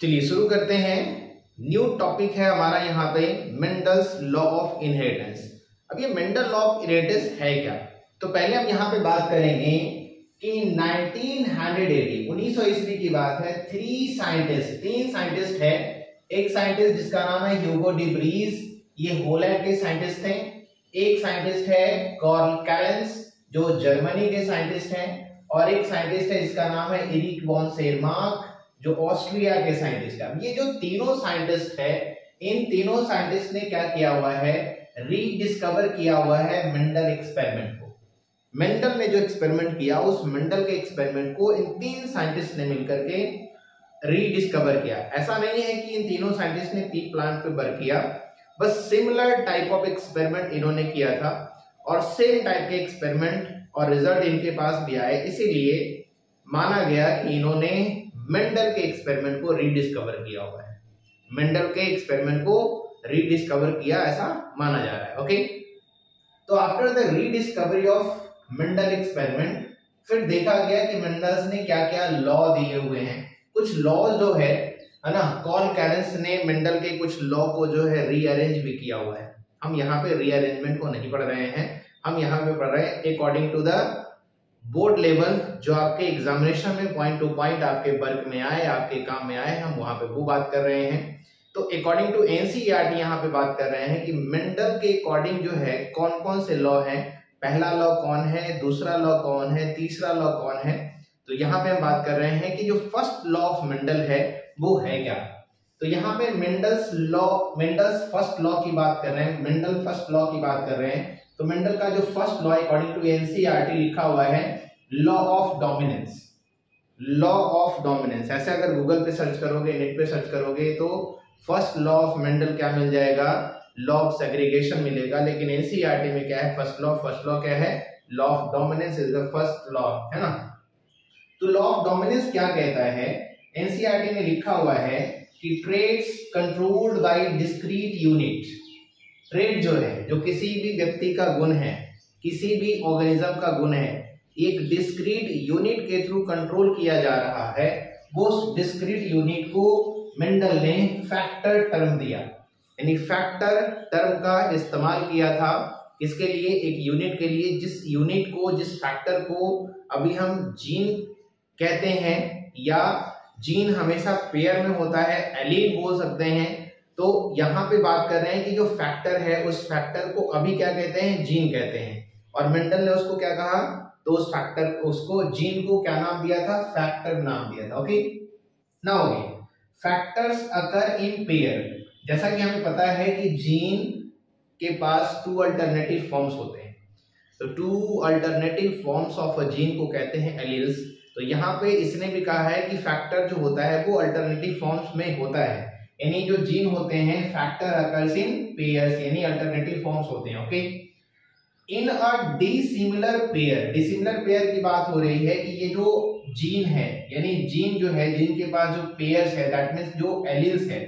चलिए शुरू करते हैं। न्यू टॉपिक है हमारा यहाँ पे मेंडल्स लॉ ऑफ इनहेरिटेंस। अब ये मेंडल लॉ ऑफ इनहेरिटेंस है क्या, तो पहले हम यहाँ पे बात करेंगे कि 1980 ईस्वी की बात है। तीन साइंटिस्ट है। एक साइंटिस्ट जिसका नाम है ह्यूगो डी ब्रीज, ये होलैंड के साइंटिस्ट थे। एक साइंटिस्ट है कार्ल कैरेंस जो जर्मनी के साइंटिस्ट हैं, और एक साइंटिस्ट है जिसका नाम है एरिक वॉन शेरमार्क जो ऑस्ट्रिया के साइंटिस्ट है। ये जो तीनों साइंटिस्ट है, इन तीनों साइंटिस्ट ने क्या किया हुआ है, रीडिस्कवर किया हुआ है मेंडल एक्सपेरिमेंट को। मेंडल ने जो एक्सपेरिमेंट किया, उस मेंडल के एक्सपेरिमेंट को इन तीन साइंटिस्ट ने मिलकर के रीडिस्कवर किया। ऐसा नहीं है कि इन तीनों साइंटिस्ट ने पी प्लांट पे वर्क किया, बस सिमिलर टाइप ऑफ एक्सपेरिमेंट इन्होंने किया था और सेम टाइप के एक्सपेरिमेंट और रिजल्ट इनके पास भी आए, इसीलिए माना गया कि इन्होंने मेंडल के एक्सपेरिमेंट को रीडिस्कवर किया हुआ है। मेंडल के एक्सपेरिमेंट को रीडिस्कवर किया ऐसा माना जा रहा है। ओके, तो after the rediscovery of Mendel experiment फिर देखा गया कि मेंडल्स ने क्या क्या लॉ दिए हुए हैं। कुछ लॉ जो है ना, कार्ल कैरेंस ने मेंडल के कुछ लॉ को जो है रीअरेंज भी किया हुआ है। हम यहाँ पे रीअरेंजमेंट को नहीं पढ़ रहे हैं, हम यहाँ पे पढ़ रहे हैं according to the board level, जो आपके एग्जामिनेशन में पॉइंट टू पॉइंट आपके वर्क में आए, आपके काम में आए, हम वहां पे वो बात कर रहे हैं। तो अकॉर्डिंग टू एनसीईआरटी यहाँ पे बात कर रहे हैं कि मेंडल के अकॉर्डिंग जो है कौन कौन से लॉ हैं, पहला लॉ कौन है, दूसरा लॉ कौन है, तीसरा लॉ कौन है। तो यहाँ पे हम बात कर रहे हैं कि जो फर्स्ट लॉ ऑफ मेंडल है वो है क्या। तो यहाँ पे मेंडल्स फर्स्ट लॉ की बात कर रहे हैं, मेंडल फर्स्ट लॉ की बात कर रहे हैं। तो मेंडल का जो first law according to NCERT लिखा हुआ है law of dominance. Law of dominance ऐसे अगर गूगल पे सर्च करोगे, नेट पे सर्च करोगे तो फर्स्ट लॉ ऑफ मेंडल क्या मिल जाएगा, लॉ ऑफ सेग्रीगेशन मिलेगा। लेकिन एनसीईआरटी में क्या है, फर्स्ट लॉ क्या है, law of dominance is the first law, है ना। तो लॉ ऑफ डोमिनेंस क्या कहता है, एनसीईआरटी में लिखा हुआ है कि traits controlled by discrete unit. Trait जो है, जो किसी भी व्यक्ति का गुण है, किसी भी ऑर्गेनिज्म का गुण है, एक डिस्क्रीट यूनिट के थ्रू कंट्रोल किया जा रहा है। वो डिस्क्रीट यूनिट को मेंडल ने फैक्टर टर्म दिया, यानी फैक्टर टर्म का इस्तेमाल किया था इसके लिए, एक यूनिट के लिए, जिस यूनिट को, जिस फैक्टर को अभी हम जीन कहते हैं, या जीन हमेशा पेयर में होता है, एलील बोल सकते हैं। तो यहाँ पे बात कर रहे हैं कि जो फैक्टर है उस फैक्टर को अभी क्या कहते हैं, जीन कहते हैं। और मेंडल ने उसको क्या कहा, तो उस फैक्टर, उसको जीन को क्या नाम दिया था, फैक्टर नाम दिया था। Okay, now factors occur in pair. जैसा कि हमें पता है कि जीन के पास टू अल्टरनेटिव फॉर्म्स होते हैं, तो two alternative forms of a gene को कहते हैं एलील्स। तो यहाँ पे इसने भी कहा है कि फैक्टर जो होता है वो अल्टरनेटिव फॉर्म्स में होता है, यानी जो जीन होते हैं फैक्टर अकर्स इन पेयर्स, यानी अल्टरनेटिव फॉर्म्स होते हैं। ओके, इन अ डिसिमिलर पेयर, डिसिमिलर पेयर की बात हो रही है कि ये जो जीन है, यानी जीन जो है, जीन के पास जो पेयर्स है, दैट मींस जो एलील्स है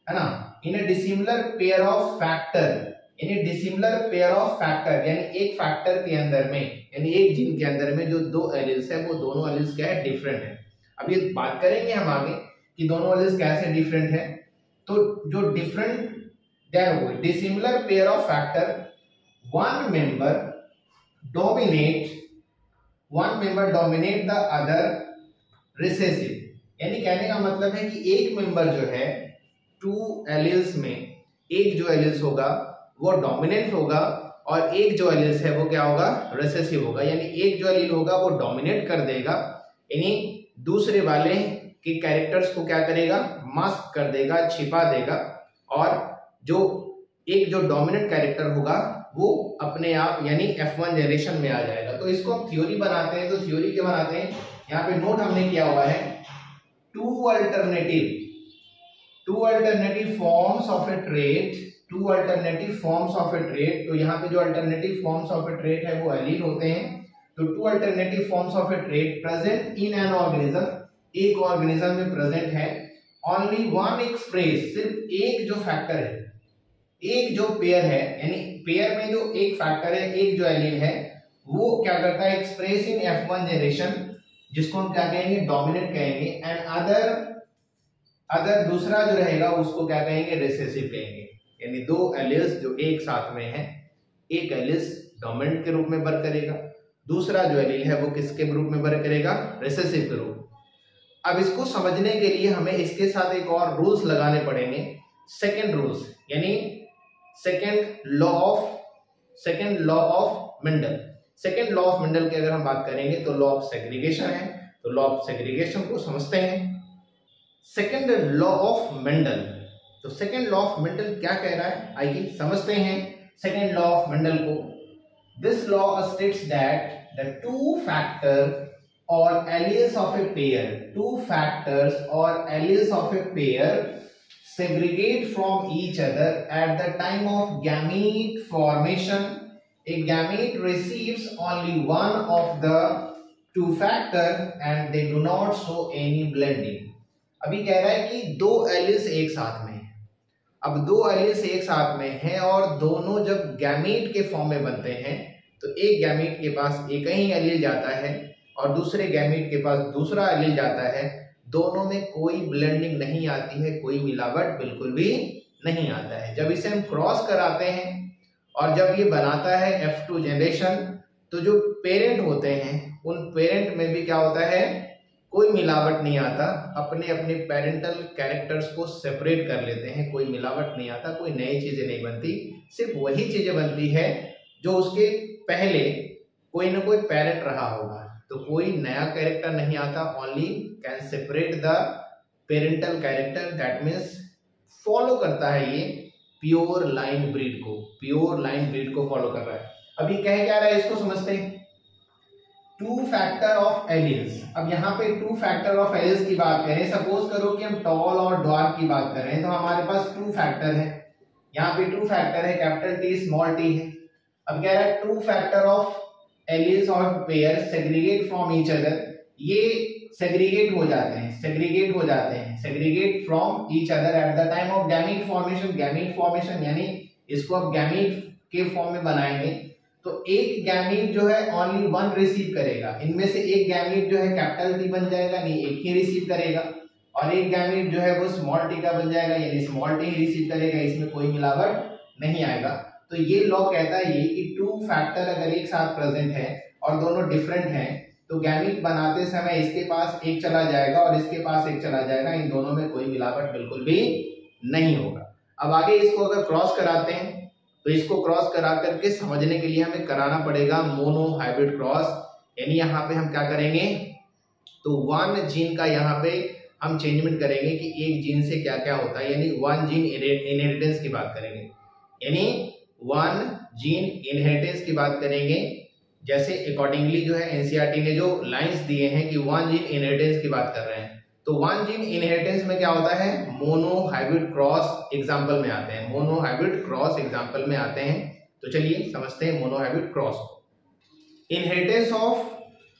ना, इन अ डिसिमिलर पेयर ऑफ फैक्टर, यानी डिसिमिलर पेयर ऑफ फैक्टर, यानी एक फैक्टर के अंदर में, यानी एक जीन के अंदर में जो दो एलील्स है, वो दोनों एलील्स क्या है, डिफरेंट है। अब ये बात करेंगे हम आगे कि दोनों एलील्स कैसे डिफरेंट है। तो जो different dissimilar pair of factor, one member dominate the other recessive, यानी कहने का मतलब है कि एक मेंबर जो है, टू एलील्स में एक जो एलील्स होगा वो डोमिनेंट होगा और एक जो एलील्स है वो क्या होगा, रिसेसिव होगा। यानी एक जो एलील होगा वो डोमिनेट कर देगा, यानी दूसरे वाले के कैरेक्टर्स को क्या करेगा, मास्क कर देगा, छिपा देगा, और जो एक जो डोमिनेंट कैरेक्टर होगा वो अपने आप यानी F1 जनरेशन में आ जाएगा। तो इसको हम थ्योरी बनाते हैं, तो थ्योरी क्या बनाते हैं, यहाँ पे नोट हमने किया हुआ है, two alternative forms of a trait, two alternative forms of a trait. तो यहाँ पे जो alternative forms of a trait है वो एलील होते हैं। तो two alternative forms of a trait present in an organism, एक ऑर्गेनिज्म में प्रेजेंट है। ओनली वन एक्सप्रेस, सिर्फ एक जो फैक्टर है, एक जो पेयर है, यानी पेयर में जो एक फैक्टर है, एक जो एलील है, वो क्या करता है, एक्सप्रेस इन F1 जनरेशन, जिसको हम क्या कहेंगे, डोमिनेंट कहेंगे, एंड अदर दूसरा जो रहेगा उसको क्या कहेंगे, रिसेसिव कहेंगे। यानी दो एलिल्स जो एक साथ में है, एक एलिल्स डोमिनेंट के रूप में वर्क करेगा, दूसरा जो एलील है वो किसके ग्रुप में वर्क करेगा, रिसेसिव के रूप। अब इसको समझने के लिए हमें इसके साथ एक और रूल्स लगाने पड़ेंगे, सेकंड रूल्स, यानी second law of Mendel. Second law of Mendel की अगर हम बात करेंगे तो लॉ ऑफ सेग्रीगेशन है, तो लॉ ऑफ सेग्रीगेशन को समझते हैं। सेकंड लॉ ऑफ मेंडल, तो सेकंड लॉ ऑफ मेंडल क्या कह रहा है, आइए समझते हैं सेकंड लॉ ऑफ मेंडल को। This law states that the two factors or alleles of a pair, two factors or alleles of a pair segregate from each other at the time of gamete formation. A gamete receives only one of the two factor and they do not show any blending. अभी कह रहा है कि दो alleles एक साथ में है। अब दो एलिल्स एक साथ में हैं और दोनों जब गैमीट के फॉर्म में बनते हैं तो एक गैमीट के पास एक ही एलील जाता है और दूसरे गैमीट के पास दूसरा एलील जाता है, दोनों में कोई ब्लेंडिंग नहीं आती है, कोई मिलावट बिल्कुल भी नहीं आता है। जब इसे हम क्रॉस कराते हैं और जब ये बनाता है F2 जनरेशन, तो जो पेरेंट होते हैं उन पेरेंट में भी क्या होता है, कोई मिलावट नहीं आता, अपने अपने पेरेंटल कैरेक्टर्स को सेपरेट कर लेते हैं, कोई मिलावट नहीं आता, कोई नई चीजें नहीं बनती, सिर्फ वही चीजें बनती है जो उसके पहले कोई ना कोई पेरेंट रहा होगा। तो कोई नया कैरेक्टर नहीं आता, only can separate the parental character, that means follow करता है ये प्योर लाइन ब्रीड को, प्योर लाइन ब्रीड को फॉलो कर रहा है। अभी कह क्या रहा है इसको समझते हैं, टू फैक्टर ऑफ एलिल्स। अब यहाँ पे टू फैक्टर ऑफ एलिल्स की बात करें, सपोज करो कि हम टॉल और ड्वार्फ की बात कर रहे हैं, तो हमारे पास टू फैक्टर है, यहाँ पे टू फैक्टर है, कैपिटल टी स्मॉल टी है। अब कह रहा है टू फैक्टर ऑफ एलिल्स और pair segregate from each other, ये सेग्रीगेट हो जाते हैं, segregate from each other at the time of gamete formation. Gamete formation यानी इसको अब गैमीट के फॉर्म में बनाएंगे, तो एक गैमीट जो है ओनली वन रिसीव करेगा, इनमें से एक गैमीट जो है कैपिटल टी बन जाएगा, नहीं एक ही रिसीव करेगा, और एक गैमीट जो है वो स्मॉल टी का बन जाएगा, यानी स्मॉल टी ही रिसीव करेगा, इसमें कोई मिलावट नहीं आएगा। तो ये लॉ कहता है ये कि टू फैक्टर अगर एक साथ प्रेजेंट है और दोनों डिफरेंट हैं, तो गैमीट बनाते समय इसके पास एक चला जाएगा और इसके पास एक चला जाएगा, इन दोनों में कोई मिलावट बिल्कुल भी नहीं होगा। अब आगे इसको अगर क्रॉस कराते हैं, तो इसको क्रॉस करा करके समझने के लिए हमें कराना पड़ेगा मोनो हाइब्रिड क्रॉस। यानी यहाँ पे हम क्या करेंगे, तो वन जीन का यहाँ पे हम चेंजमेंट करेंगे कि एक जीन से क्या क्या होता है, यानी वन जीन इनहेरिटेंस की बात करेंगे, यानी वन जीन इनहेरिटेंस की बात करेंगे। जैसे अकॉर्डिंगली जो है एनसीईआरटी ने जो लाइंस दिए हैं कि वन जीन इनहेरिटेंस की बात कर रहे हैं, तो वन जीन इनहेरिटेंस में क्या होता है, मोनो हाइब्रिड क्रॉस एग्जांपल में आते हैं, मोनो हाइब्रिड क्रॉस एग्जांपल में आते हैं। तो चलिए समझते हैं मोनो हाइब्रिड क्रॉस को। इनहेरिटेंस ऑफ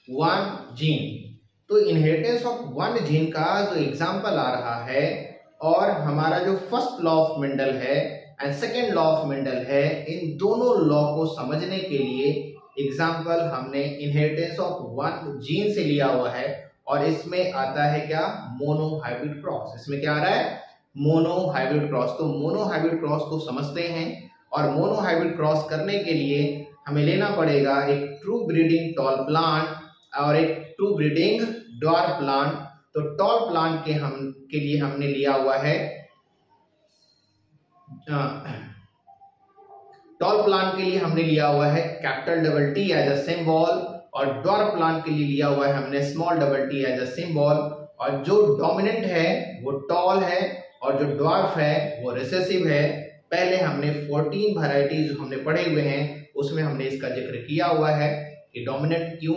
वन जीन, तो इनहेरिटेंस ऑफ वन जीन का जो एग्जांपल आ रहा है, और हमारा जो फर्स्ट लॉ ऑफ मेंडल है and second law of Mendel है, इन दोनों लॉ को समझने के लिए एग्जाम्पल हमने इनहेरिटेंस ऑफ वन जीन से लिया हुआ है, और इसमें आता है क्या, मोनो हाइब्रिड क्रॉस। इसमें क्या आ रहा है, मोनो हाइब्रिड क्रॉस। तो मोनो हाइब्रिड क्रॉस को समझते हैं, और मोनो हाइब्रिड क्रॉस करने के लिए हमें लेना पड़ेगा एक ट्रू ब्रीडिंग टॉल प्लांट और एक ट्रू ब्रीडिंग ड्वार्फ प्लांट। तो टॉल प्लांट के लिए हमने लिया हुआ है, टॉल प्लांट के लिए हमने लिया हुआ है capital double T as a symbol, और ड्वार्फ प्लांट के लिए लिया हुआ है हमने small double T as a symbol. और जो डोमिनेंट है वो टॉल है और जो ड्वार्फ है वो रिसेसिव है। पहले हमने 14 वैरायटी जो हमने पढ़े हुए हैं उसमें हमने इसका जिक्र किया हुआ है कि डोमिनेंट क्यों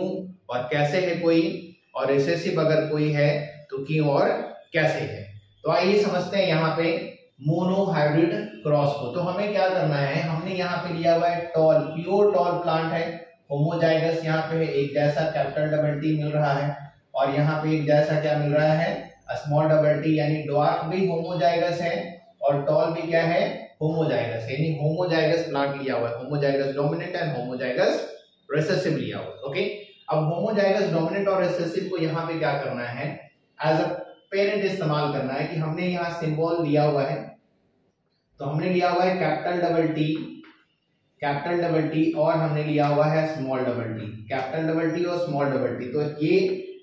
और कैसे है कोई, और रिसेसिव अगर कोई है तो क्यों और कैसे है। तो आइए समझते हैं यहाँ पे मोनो हाइब्रिड क्रॉस को। तो हमें क्या करना है, हमने यहाँ पे लिया हुआ है टॉल, प्योर टॉल प्लांट है, होमोजाइगस यहाँ पे है, एक जैसा कैपिटल डबल टी मिल रहा है, और यहाँ पे एक जैसा क्या मिल रहा है, स्मॉल डबल टी, यानी ड्वार्फ भी होमोजाइगस है और टॉल भी क्या है, होमोजाइगस, यानी होमोजाइगस प्लांट लिया हुआ है, homozygous dominant and homozygous recessive लिया हुआ है। ओके, अब होमोजाइगस डोमिनेंट और रिसेसिव को यहाँ पे क्या करना है, एज अ पेरेंट इस्तेमाल करना है कि हमने यहाँ सिंबल लिया हुआ है, तो हमने लिया हुआ है कैपिटल डबल टी और हमने लिया हुआ है small double T, capital double T और स्मॉल डबल टी। तो ये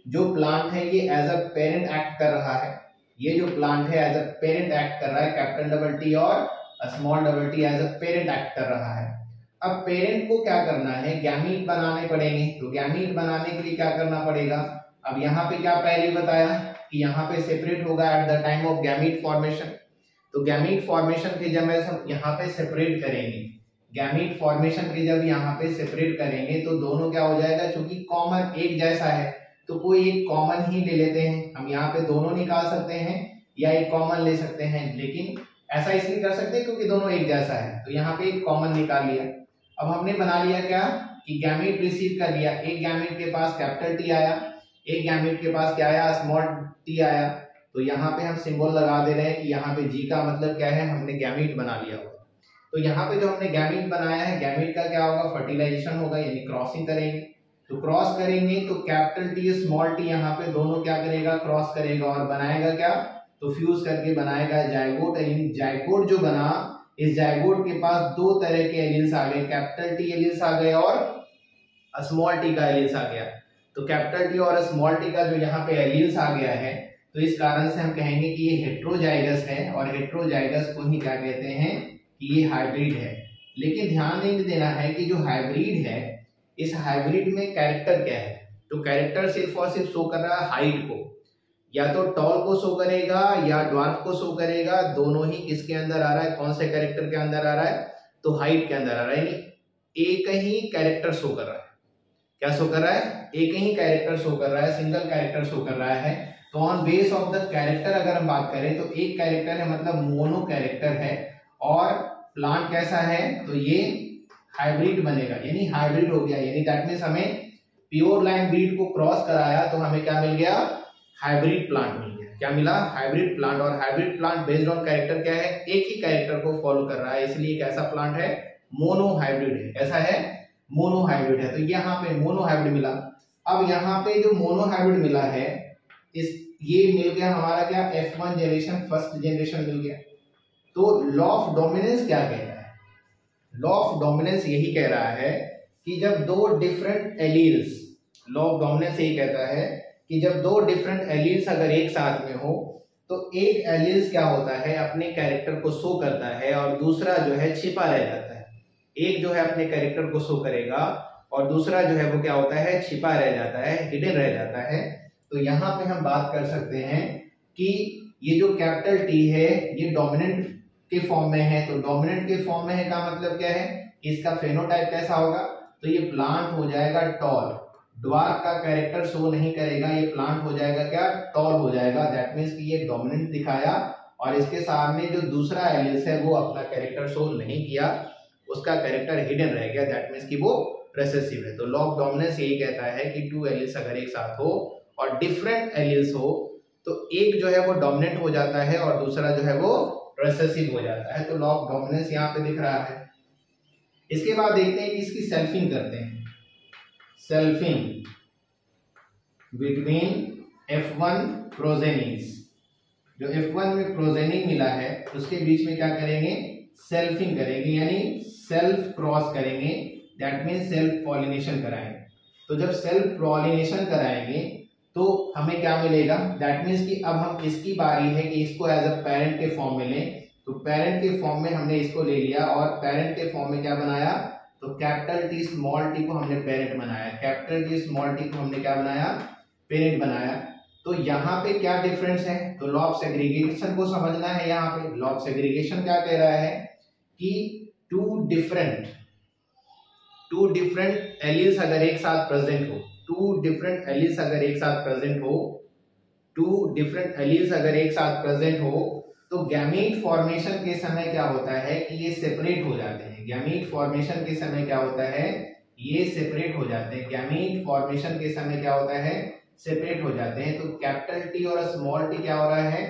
जो प्लांट है ये एज अ पेरेंट एक्ट कर रहा है, ये जो प्लांट है एज अ पेरेंट एक्ट कर रहा है, कैपिटल डबल टी और small double T as a parent act कर रहा है। अब पेरेंट को क्या करना है, गैमीट बनाने पड़ेंगे। तो गैमीट बनाने के लिए क्या करना पड़ेगा, अब यहाँ पे क्या पहले बताया कि यहाँ पे सेपरेट होगा at the time of gamete formation. तो गैमीट फॉर्मेशन के जब हम यहाँ पे सेपरेट करेंगे, गैमीट फॉर्मेशन के जब यहाँ पे सेपरेट करेंगे तो दोनों क्या हो जाएगा, क्योंकि कॉमन एक जैसा है तो कोई एक कॉमन ही ले लेते हैं। हम यहाँ पे दोनों निकाल सकते हैं या एक कॉमन ले सकते हैं, लेकिन ऐसा इसलिए कर सकते हैं क्योंकि दोनों एक जैसा है। तो यहाँ पे एक कॉमन निकाल लिया। अब हमने बना लिया क्या कि गैमीट रिसीव कर लिया, एक गैमीट के पास कैपिटल टी आया, एक गैमीट के पास क्या आया, स्मॉल टी आया। तो यहाँ पे हम सिंबल लगा दे रहे हैं कि यहाँ पे जी का मतलब क्या है, हमने गैमीट बना लिया होगा। तो यहाँ पे जो हमने गैमीट बनाया है, गैमीट का क्या होगा, फर्टिलाइजेशन होगा, यानी क्रॉसिंग करेंगे। तो क्रॉस करेंगे तो कैपिटल टी स्मॉल टी यहाँ पे दोनों क्या करेगा, क्रॉस करेगा और बनाएगा क्या, तो फ्यूज करके बनाएगा जाइगोट। जाइगोट जो बना, इस जाइगोट के पास दो तरह के एलील्स आ गए, कैपिटल टी एलील्स आ गए और स्मॉल टी का एलील्स आ गया। तो कैपिटल टी और स्मॉल टी का जो यहाँ पे एलील्स आ गया है, तो इस कारण से हम कहेंगे कि ये हेट्रोजाइगस है, और हेट्रोजाइगस को ही क्या कहते हैं कि ये हाइब्रिड है। लेकिन ध्यान देना है कि जो हाइब्रिड है, इस हाइब्रिड में कैरेक्टर क्या है, तो कैरेक्टर सिर्फ और सिर्फ शो कर रहा है हाइट को, या तो टॉल को शो करेगा या ड्वार्फ को शो करेगा। दोनों ही किसके अंदर आ रहा है, कौन से कैरेक्टर के अंदर आ रहा है, तो हाइट के अंदर आ रहा है, यानी एक ही कैरेक्टर शो कर रहा है। क्या शो कर रहा है, एक ही कैरेक्टर शो कर रहा है, सिंगल कैरेक्टर शो कर रहा है। तो on base of the character अगर हम बात करें तो एक कैरेक्टर है, मतलब मोनो कैरेक्टर है, और प्लांट कैसा है, तो ये हाइब्रिड बनेगा, यानी हाइब्रिड हो गया। यानी दैट मींस हमें प्योर लाइन ब्रीड को क्रॉस कराया तो हमें क्या मिल गया, हाइब्रिड प्लांट मिल गया। क्या मिला, हाइब्रिड प्लांट। और hybrid plant based on character क्या है, एक ही कैरेक्टर को फॉलो कर रहा है, इसलिए कैसा प्लांट है, मोनो हाइब्रिड है। ऐसा है, मोनो हाइब्रिड है। तो यहाँ पे मोनो हाइब्रिड मिला। अब यहाँ पे जो मोनो हाइब्रिड मिला है, इस ये मिल गया हमारा क्या, F1 जनरेशन, फर्स्ट जनरेशन मिल गया। तो लॉ ऑफ डोमिनेंस क्या कह रहा है, लॉ ऑफ डोमिनेंस यही कह रहा है कि जब दो different alleles, law of dominance यही कहता है कि जब दो डिफरेंट एलील्स अगर एक साथ में हो तो एक एलील्स क्या होता है, अपने कैरेक्टर को शो करता है और दूसरा जो है छिपा रह जाता है। एक जो है अपने कैरेक्टर को शो करेगा और दूसरा जो है वो क्या होता है, छिपा रह जाता है, हिडन रह जाता है। तो यहाँ पे हम बात कर सकते हैं कि ये जो कैपिटल टी है ये डोमिनेंट के फॉर्म में है। तो डोमिनेंट के फॉर्म में है का मतलब क्या है, इसका फेनोटाइप कैसा होगा, तो ये प्लांट हो जाएगा टॉल, ड्वार्फ का कैरेक्टर शो नहीं करेगा, ये प्लांट हो जाएगा क्या, टॉल हो जाएगा। दैट मींस कि ये डोमिनेंट दिखाया और इसके सामने जो दूसरा एलिस है वो अपना कैरेक्टर शो नहीं किया, उसका कैरेक्टर हिडन रह गया, दैट मींस कि वो रिसेसिव है। तो लॉ ऑफ डोमिनेंस यही कहता है कि टू एलिस अगर एक साथ हो और डिफरेंट एलिस हो तो एक जो है वो डोमिनेंट हो जाता है और दूसरा जो है वो रिसेसिव हो जाता है। तो लॉ ऑफ डोमिनेंस यहाँ पे दिख रहा है। इसके बाद देखते हैं कि इसकी सेल्फिंग करते हैं, सेल्फिंग बिटवीन F1 प्रोजेनीज। जो F1 में प्रोजेनी मिला है उसके बीच में क्या करेंगे, सेल्फिंग करेंगे, यानी सेल्फ क्रॉस करेंगे, दैट मीन्स सेल्फ पॉलिनेशन कराएंगे। तो जब सेल्फ पॉलिनेशन कराएंगे तो हमें क्या मिलेगा, दैट मीन्स कि अब हम इसकी बारी है कि इसको एज अ पेरेंट के फॉर्म में लें। तो पेरेंट के फॉर्म में हमने इसको ले लिया और पेरेंट के फॉर्म में क्या बनाया, तो कैपिटल टी स्मॉल टी को हमने पेरेंट बनाया, कैपिटल टी स्मॉल टी को हमने क्या बनाया, पेरेंट बनाया। तो यहाँ पे क्या डिफरेंस है, तो लॉ ऑफ सेग्रीगेशन को समझना है। यहाँ पे लॉ ऑफ सेग्रीगेशन क्या कह रहा है कि टू डिफरेंट एलील्स अगर एक साथ प्रेजेंट हो, टू डिफरेंट एलील्स अगर एक साथ प्रेजेंट हो तो गैमीट फॉर्मेशन के समय क्या होता है कि ये सेपरेट हो जाते हैं। गैमीट फॉर्मेशन के समय क्या होता है, ये सेपरेट हो जाते हैं। गैमीट फॉर्मेशन के समय क्या होता है, सेपरेट हो जाते हैं। तो कैपिटल टी और स्मॉल टी क्या हो रहा है,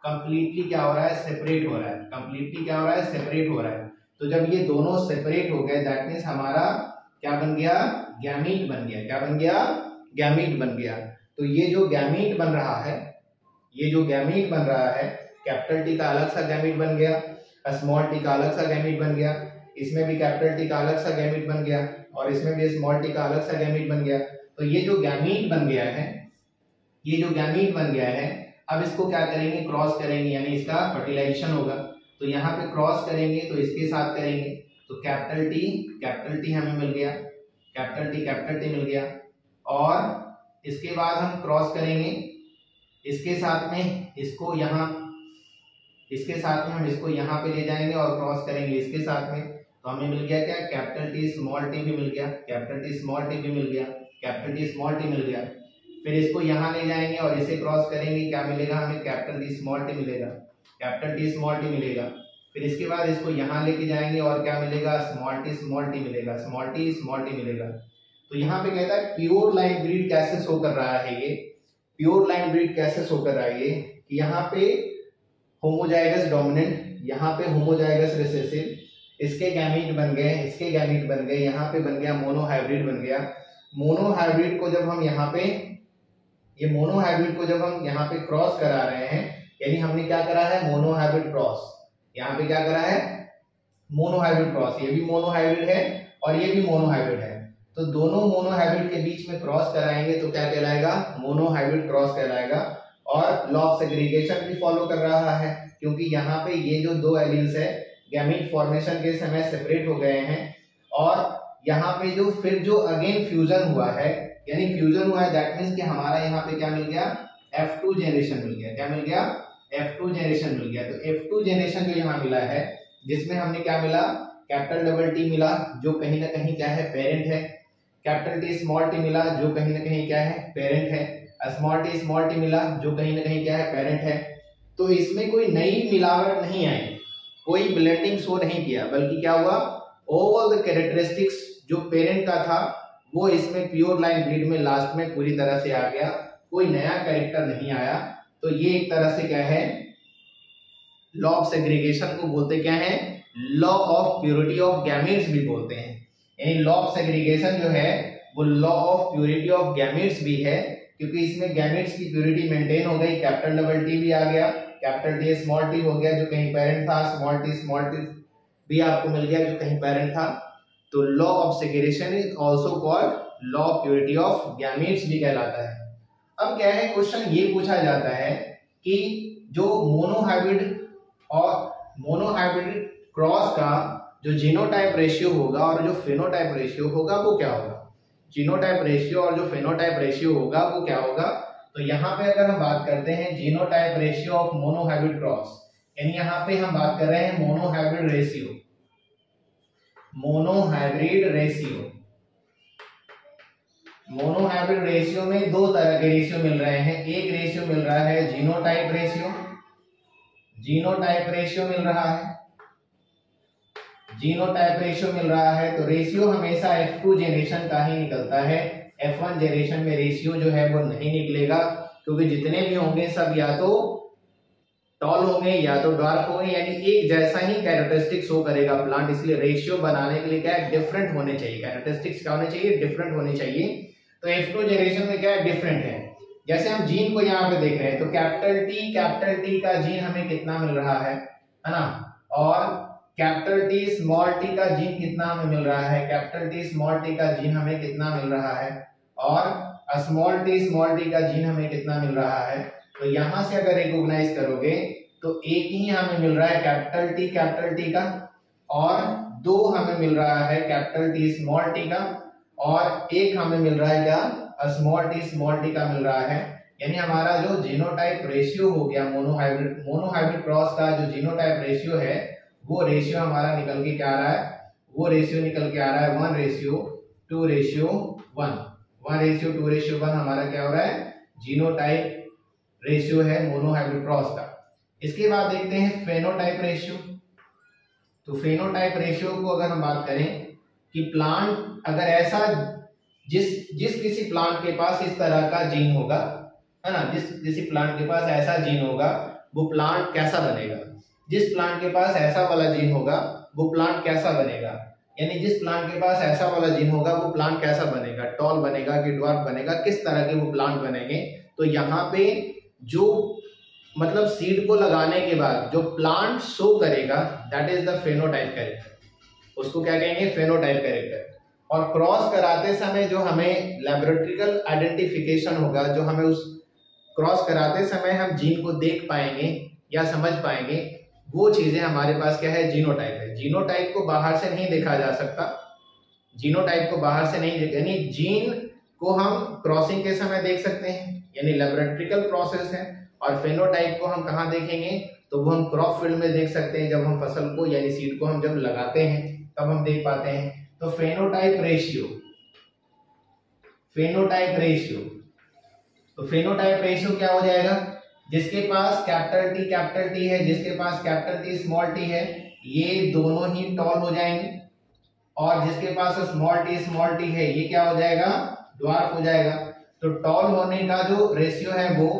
कंप्लीटली क्या हो रहा है, सेपरेट हो रहा है, कंप्लीटली क्या हो रहा है, सेपरेट हो रहा है। तो जब ये दोनों सेपरेट हो गए दैट मींस हमारा क्या बन गया, गैमीट बन गया। क्या बन गया, गैमीट बन गया। तो ये जो गैमीट बन रहा है ये जो गैमीट बन रहा है, कैपिटल टी का अलग सा गैमीट बन गया, स्मॉल टी का अलग सा गैमीट बन गया, इसमें भी कैपिटल टी का अलग सा गैमीट बन गया और इसमें भी स्मॉल टी का अलग सा गैमीट बन गया। तो ये जो गैमीट बन गया है, ये जो गैमीट बन गया है, अब इसको क्या करेंगे, क्रॉस करेंगे, यानी इसका फर्टिलाइजेशन होगा। तो यहाँ पे क्रॉस करेंगे तो इसके साथ करेंगे, तो कैपिटल टी हमें मिल गया, कैपिटल टी मिल गया। और इसके बाद हम क्रॉस करेंगे इसके साथ में, इसको यहाँ, इसके साथ में हम इसको यहाँ पे ले जाएंगे और क्रॉस करेंगे इसके साथ में, तो हमें मिल गया क्या, कैपिटल टी स्मॉल टी भी मिल गया, कैपिटल टी स्मॉल टी भी मिल गया, कैपिटल टी स्मॉल टी मिल गया। फिर इसको यहाँ ले जाएंगे और इसे क्रॉस करेंगे, क्या मिलेगा हमें, कैपिटल टी स्मॉल टी मिलेगा, कैपिटल टी स्मॉल टी मिलेगा। फिर इसके बाद इसको यहाँ लेके जाएंगे और क्या मिलेगा, स्मॉल टी मिलेगा, स्मॉल टी मिलेगा। तो यहाँ पे कहता है प्योर लाइन ब्रीड कैसे शो कर रहा है, ये प्योर लाइन ब्रीड कैसे शो कर रहा है, ये कि यहाँ पे होमोजाइगस डोमिनेंट, यहाँ पे होमोजाइगस रिसेसिव, इसके गैमीट बन गए, इसके गैमीट बन गए, यहाँ पे बन गया मोनोहाइब्रिड बन गया। मोनोहाइब्रिड को जब हम यहाँ पे, ये मोनोहाइब्रिड को जब हम यहाँ पे क्रॉस करा रहे हैं, यानी हमने क्या करा है, मोनोहाइब्रिड क्रॉस, यहाँ पे क्या करा है, मोनोहाइब्रिड क्रॉस, ये भी मोनोहाइब्रिड है और ये भी मोनोहाइब्रिड है। तो दोनों मोनोहाइब्रिड के बीच में क्रॉस कराएंगे तो क्या कहलाएगा, मोनोहाइब्रिड क्रॉस कहलाएगा। और लॉ ऑफ सेग्रीगेशन भी फॉलो कर रहा है, क्योंकि यहाँ पे ये जो दो एलिल्स है गैमीट फॉर्मेशन के समय सेपरेट हो गए हैं, और यहाँ पे जो फिर जो अगेन फ्यूजन हुआ है, यानी फ्यूजन हुआ है, दैट मींस कि हमारा यहाँ पे क्या मिल गया, F2 जनरेशन मिल गया, क्या मिल गया, F2 जनरेशन मिल गया। तो F2 जनरेशन जो यहाँ मिला है, जिसमें हमने क्या मिला, कैपिटल डबल टी मिला जो कहीं ना कहीं क्या है, पेरेंट है, कैपिटल टी स्मॉल टी मिला जो कहीं ना कहीं क्या है, पेरेंट है, स्मॉल टी मिला जो कहीं ना कहीं क्या है, पेरेंट है। तो इसमें कोई नई मिलावट नहीं आई, कोई ब्लेंडिंग शो नहीं किया, बल्कि क्या हुआ, ऑल द कैरेक्टरिस्टिक्स जो पेरेंट का था वो इसमें प्योर लाइन ब्रीड में लास्ट में पूरी तरह से आ गया, कोई नया कैरेक्टर नहीं आया। तो ये एक तरह से क्या है, लॉ ऑफ सेग्रीगेशन को बोलते क्या है, law of purity of gametes भी बोलते हैं। यानी लॉ ऑफ सेग्रीगेशन जो है वो law of purity of gametes भी है, क्योंकि इसमें गैमेट्स की प्योरिटी मेंटेन हो गई, कैपिटल डबल टी भी आ गया, कैपिटल टी स्मॉल टी हो गया जो कहीं पेरेंट था, स्मॉल टी भी आपको मिल गया जो कहीं पेरेंट था। तो law of segregation is also called law of purity of gametes भी कहलाता है। अब क्या है, क्वेश्चन ये पूछा जाता है कि जो मोनोहाइब्रिड और मोनोहाइब्रिड क्रॉस का जो जीनोटाइप रेशियो होगा और जो फेनोटाइप रेशियो होगा वो क्या होगा, जीनोटाइप रेशियो और जो फेनोटाइप रेशियो होगा वो क्या होगा। तो यहाँ पे अगर हम बात करते हैं genotype ratio of monohybrid cross, यानी यहाँ पे हम बात कर रहे हैं monohybrid ratio, monohybrid ratio, monohybrid ratio में दो तरह के रेशियो मिल रहे हैं। एक रेशियो मिल रहा है जीनोटाइप रेशियो, जीनोटाइप रेशियो मिल रहा है, जीनोटाइप रेशियो मिल रहा है। तो रेशियो हमेशा F2 जनरेशन का ही निकलता है, F1 जनरेशन में रेशियो जो है वो नहीं निकलेगा, क्योंकि जितने भी होंगे सब या तो टॉल होंगे या तो डार्क होंगे, यानी एक जैसा ही कैरेक्टरिस्टिक शो करेगा प्लांट। इसलिए रेशियो बनाने के लिए क्या है, डिफरेंट होने चाहिए, कैरेक्टरिस्टिक्स क्या होने चाहिए, डिफरेंट होने चाहिए। तो F2 जनरेशन में क्या है, डिफरेंट है। जैसे हम जीन को यहाँ पे देख रहे हैं, तो कैपिटल टी का जीन हमें कितना मिल रहा है ना, और कैपिटल टी स्मॉल टी का जीन कितना हमें मिल रहा है, कैपिटल टी स्मॉल टी का जीन हमें कितना मिल रहा है, और स्मॉल टी का जीन हमें कितना मिल रहा है। तो यहां से अगर रिकॉग्नाइज करोगे तो एक ही हमें मिल रहा है कैपिटल टी का, और दो हमें मिल रहा है कैपिटल टी स्मॉल टी का, और एक हमें मिल रहा है क्या, स्मॉल टी का मिल रहा है। यानी हमारा जो जीनोटाइप रेशियो हो गया मोनोहाइब्रिड क्रॉस का जो जीनोटाइप रेशियो है, वो रेशियो हमारा निकल के क्या आ रहा है, वो रेशियो निकल के आ रहा है 1:2:1, 1:2:1 हमारा क्या हो रहा है, जीनोटाइप रेशियो है मोनोहाइब्रिड क्रॉस का। इसके बाद देखते हैं फेनोटाइप रेशियो। तो फेनोटाइप रेशियो को अगर हम बात करें कि प्लांट अगर ऐसा जिस किसी प्लांट के पास इस तरह का जीन होगा, है ना, जिस किसी प्लांट के पास ऐसा जीन होगा वो प्लांट कैसा बनेगा, जिस प्लांट के पास ऐसा वाला जीन होगा वो प्लांट कैसा बनेगा, यानी जिस प्लांट के पास ऐसा वाला जीन होगा वो प्लांट कैसा बनेगा, टॉल बनेगा कि ड्वार्फ बनेगा, किस तरह के वो प्लांट बनेंगे। तो यहाँ पे जो मतलब सीड को लगाने के बाद जो प्लांट शो करेगा that is the phenotype character, उसको क्या कहेंगे, फेनोटाइप कैरेक्टर। और क्रॉस कराते समय जो हमें लैबोरेटरिकल आइडेंटिफिकेशन होगा, जो हमें उस क्रॉस कराते समय हम जीन को देख पाएंगे या समझ पाएंगे, वो चीजें हमारे पास क्या है, जीनोटाइप है। जीनोटाइप को बाहर से नहीं देखा जा सकता, जीनोटाइप को बाहर से नहीं, यानी जीन को हम क्रॉसिंग के समय देख सकते हैं, यानी लैबोरेटरिकल प्रोसेस है। और फेनोटाइप को हम कहाँ देखेंगे, तो वो हम क्रॉप फील्ड में देख सकते हैं, जब हम फसल को यानी सीड को हम जब लगाते हैं तब हम देख पाते हैं। तो फेनोटाइप रेशियो, फेनोटाइप रेशियो, तो फेनोटाइप रेशियो क्या हो जाएगा, जिसके पास कैपिटल टी है, जिसके पास कैपिटल टी स्मॉल टी है, ये दोनों ही टॉल हो जाएंगे। और जिसके पास स्मॉल टी है, ये क्या हो जाएगा, ड्वार्फ हो जाएगा। तो टॉल होने का जो रेशियो है वो,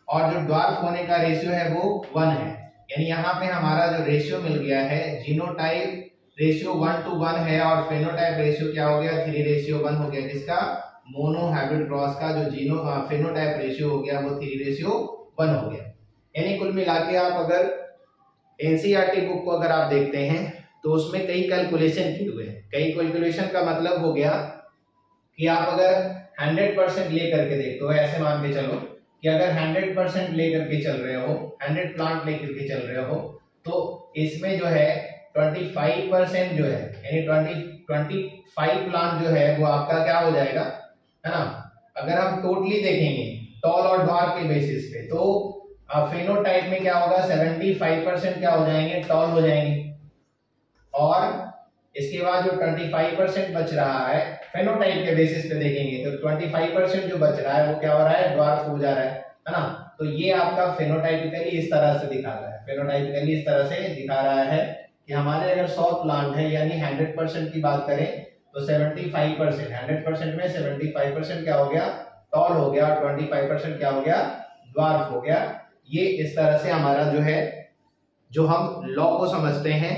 और जो ड्वार्फ होने का रेशियो है वो 1 है। यानी यहाँ पे हमारा जो रेशियो मिल गया है, जीनोटाइप रेशियो 1:1 है, और फेनोटाइप रेशियो क्या हो गया, 3:1 हो गया। जिसका मोनो हाइब्रिड क्रॉस का जो फेनोटाइप रेशियो हो गया वो 3:1 हो गया। यानी कुल मिला के आप अगर एनसीईआरटी बुक को अगर आप देखते हैं तो उसमें कई कैलकुलेशन किए हुए हैं। कई कैलकुलेशन का मतलब हो गया कि आप अगर 100% लेकर के देखते हो, ऐसे मान के चलो कि अगर 100% लेकर के चल रहे हो, 100 प्लांट लेकर के चल रहे हो, तो इसमें जो है 25% जो है, यानी 25 प्लांट जो है वो आपका क्या हो जाएगा, है ना। अगर हम टोटली देखेंगे टॉल और ड्वार्फ के बेसिस पे, तो फेनोटाइप में क्या होगा, 75% क्या हो जाएंगे, टॉल हो जाएंगे। और इसके बाद जो 25% बच रहा है, फेनोटाइप के बेसिस पे देखेंगे तो 25% जो बच रहा है वो क्या हो रहा है, ड्वार्फ हो जा रहा है ना। तो ये आपका फेनोटाइपिकली इस तरह से दिखा रहा है, फेनोटाइपिकली इस तरह से दिखा रहा है कि हमारे अगर 100 प्लांट है, यानी 100% की बात करें तो 75%, 100% में 75% क्या हो गया, टॉल हो गया, और 25% क्या हो गया, ड्वार्फ हो गया। ये इस तरह से हमारा जो है, जो हम लॉ को समझते हैं,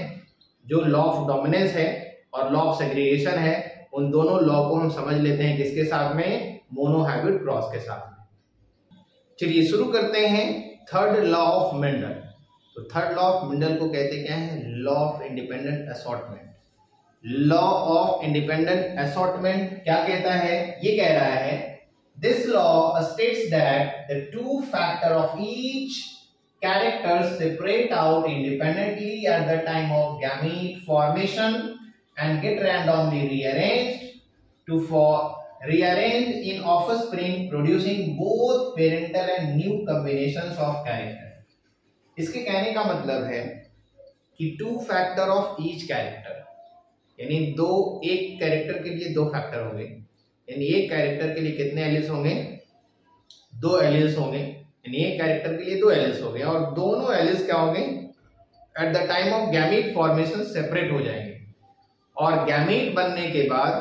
जो लॉ ऑफ डोमिनेंस है और लॉ ऑफ सेग्रीगेशन है, उन दोनों लॉ को हम समझ लेते हैं किसके साथ में, मोनो हाइब्रिड क्रॉस के साथ में। चलिए शुरू करते हैं थर्ड लॉ ऑफ मेंडल। तो थर्ड लॉ ऑफ मेंडल को कहते क्या है, law of independent assortment. Law of independent assortment क्या कहता है, ये कह रहा है, this law states that the two factor of each characters separate out independently at the time of gamete formation and get randomly rearranged in offspring producing both parental and new combinations of character। इसके कहने का मतलब है कि two factor of each character, यानी एक character के लिए 2 फैक्टर होंगे, यानी एक कैरेक्टर के लिए कितने एलिस होंगे, 2 एलिस होंगे, यानी एक कैरेक्टर के लिए 2 एलिस हो गए, और दोनों एलिस क्या होंगे, at the time of gamete formation separate हो जाएंगे, और गैमीट बनने के बाद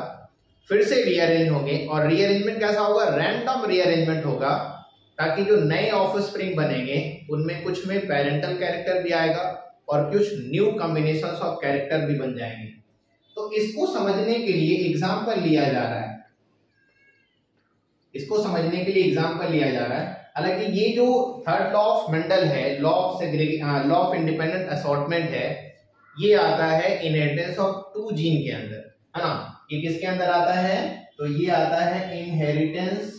फिर से रीअरेंज होंगे। और रीअरेंजमेंट कैसा होगा, रैंडम रीअरेंजमेंट होगा, ताकि जो नए ऑफस्प्रिंग बनेंगे उनमें कुछ में पेरेंटल कैरेक्टर भी आएगा और कुछ न्यू कॉम्बिनेशंस ऑफ कैरेक्टर भी बन जाएंगे। तो इसको समझने के लिए एग्जाम्पल लिया जा रहा है, इसको समझने के लिए एग्जाम्पल लिया जा रहा है। हालांकि ये जो थर्ड लॉ ऑफ मेंडल है, लॉ ऑफ इंडिपेंडेंट असॉर्टमेंट है, ये आता है इनहेरिटेंस ऑफ 2 जीन के अंदर, है ना। ये किसके अंदर आता है, तो ये आता है inheritance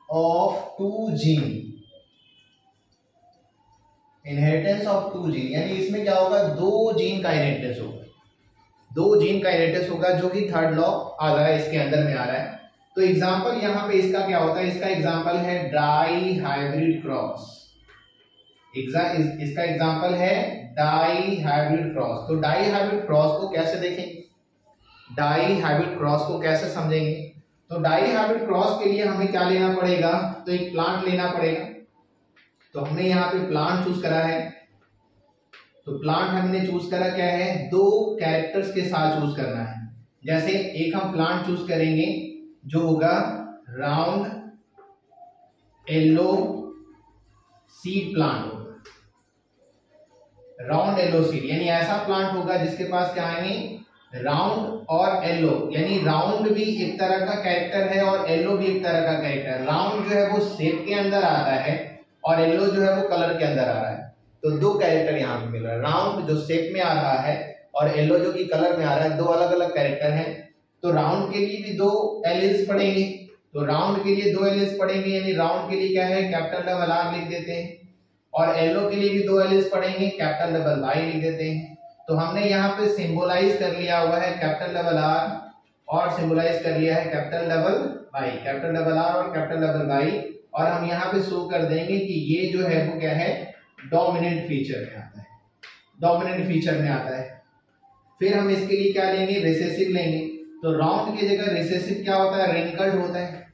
of 2 gene, inheritance of 2 gene, यानी इसमें क्या होगा, 2 जीन का इनहेरिटेंस होगा, 2 जीन का इनहेरिटेंस होगा, जो कि थर्ड लॉ आ रहा है, इसके अंदर में आ रहा है। तो एग्जाम्पल यहाँ पे इसका क्या होता है, इसका एग्जाम्पल है डाई हाइब्रिड क्रॉस, इसका एग्जाम्पल है डाई हाइब्रिड क्रॉस। तो डाई हाइब्रिड क्रॉस को कैसे देखेंगे, डाई हाइब्रिड क्रॉस को कैसे समझेंगे, तो डाई हाइब्रिड क्रॉस के लिए हमें क्या लेना पड़ेगा, तो एक प्लांट लेना पड़ेगा। तो हमने यहाँ पे प्लांट चूज करा है, तो प्लांट हमने चूज करा क्या है, 2 कैरेक्टर्स के साथ चूज करना है। जैसे एक हम प्लांट चूज करेंगे जो होगा राउंड येलो सीड प्लांट होगा, राउंड येलो सीड, यानी ऐसा प्लांट होगा जिसके पास क्या आएंगे, राउंड और येलो, यानी राउंड भी एक तरह का कैरेक्टर है और येलो भी एक तरह का कैरेक्टर है। राउंड जो है वो शेप के अंदर आता है और येलो जो है वो कलर के अंदर आ रहा है। तो दो कैरेक्टर यहाँ पे मिल रहा है, राउंड जो शेप में आ रहा है और येलो जो कि कलर में आ रहा है, दो अलग अलग कैरेक्टर हैं। तो राउंड के लिए भी दो एलिस पढ़ेंगे, तो राउंड के लिए दो एलिस पढ़ेंगे, यानी राउंड के लिए क्या है कैपिटल डबल आर लिख देते हैं, और येलो के लिए भी दो एलिस पढ़ेंगे, कैपिटल डबल वाई लिख देते हैं। तो हमने यहाँ पे सिंबलाइज कर लिया हुआ है कैपिटल डबल आर और सिंबलाइज कर लिया है capital double Y, capital double R और कैपिटल डबल वाई, और हम यहाँ पे शो कर देंगे कि ये जो है वो क्या है डोमिनेंट फीचर में आता है, डोमिनेंट फीचर में आता है। फिर हम इसके लिए क्या लेंगे, रिसेसिव लेंगे। तो राउंड की जगह रिसेसिव क्या होता है, रिंकल्ड होता है।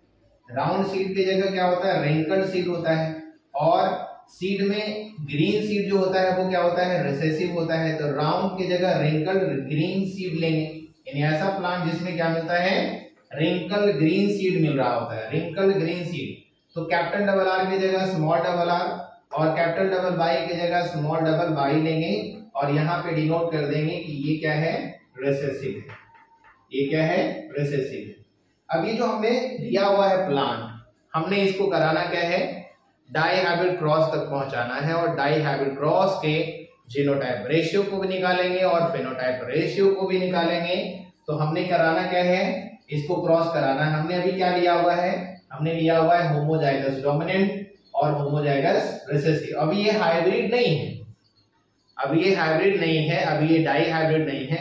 राउंड सीड की जगह क्या होता है, रिंकल्ड सीड होता है। और सीड में ग्रीन सीड जो होता है वो क्या होता है, रिसेसिव होता है। तो राउंड की जगह रिंकल्ड ग्रीन सीड लेंगे, यानी ऐसा प्लांट जिसमें क्या मिलता है, रिंकल ग्रीन सीड मिल रहा होता है, रिंकल ग्रीन सीड। तो कैपिटल डबल आर की जगह स्मॉल डबल आर और कैपिटल डबल वाई की जगह स्मॉल डबल वाई लेंगे और यहाँ पे डिनोट कर देंगे कि ये क्या है, रिसेसिव है, ये क्या है, रिसेसिव है। अब ये जो हमने दिया हुआ है प्लांट, हमने इसको कराना क्या है, डाई हाइब्रिड क्रॉस तक पहुंचाना है, और डाई हाइब्रिड क्रॉस के जीनोटाइप रेशियो को भी निकालेंगे और फेनोटाइप रेशियो को भी निकालेंगे। तो हमने कराना क्या है, इसको क्रॉस कराना है। हमने अभी क्या लिया हुआ है, हमने लिया हुआ है होमोजाइगस डोमिनेंट और होमोजाइगस रिसेसिव। अभी ये हाइब्रिड नहीं है, अभी ये हाइब्रिड नहीं है, अभी ये डाई हाइब्रिड नहीं है।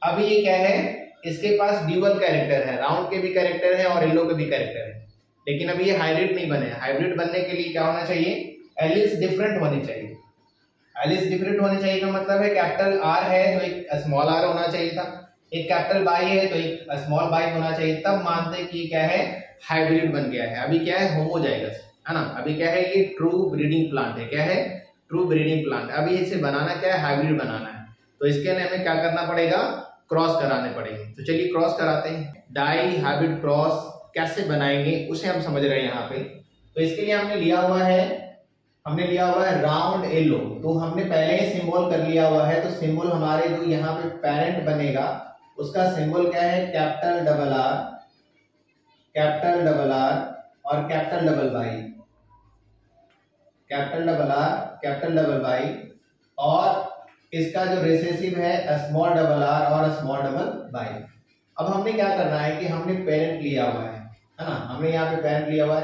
अभी ये क्या है, इसके पास ड्यूअल कैरेक्टर है, राउंड के भी कैरेक्टर है और येलो के भी कैरेक्टर है, लेकिन अभी ये हाइब्रिड नहीं बने। हाइब्रिड बनने के लिए क्या होना चाहिए, एलिस डिफरेंट होनी चाहिए। एलिस डिफरेंट होनी चाहिए का मतलब है कैपिटल आर है तो एक स्मॉल आर होना चाहिए था, एक कैपिटल बाई है तो एक स्मॉल बाई होना चाहिए, तब मानते हैं कि क्या है, हाइब्रिड बन गया है। अभी क्या है, होमोजाइगस है ना, अभी क्या है, ये ट्रू ब्रीडिंग प्लांट है। क्या है, ट्रू ब्रीडिंग प्लांट। अभी इसे बनाना क्या है, हाइब्रिड बनाना है। तो इसके लिए हमें क्या करना पड़ेगा, क्रॉस कराने पड़ेंगे। तो चलिए क्रॉस कराते हैं। डाई हाइब्रिड क्रॉस कैसे बनाएंगे उसे हम समझ रहे हैं यहाँ पे। तो इसके लिए हमने लिया हुआ है राउंड येलो। तो हमने पहले ही सिंबल कर लिया हुआ है। तो सिंबल हमारे जो यहाँ पे पेरेंट बनेगा उसका सिंबल क्या है, कैपिटल डबल आर और capital double Y, capital double R capital double Y, और इसका जो रिसेसिव है स्मॉल डबल आर और स्मॉल डबल वाई। अब हमने क्या करना है कि हमने पेरेंट लिया हुआ है ना, हमने यहाँ पे पेरेंट लिया हुआ है।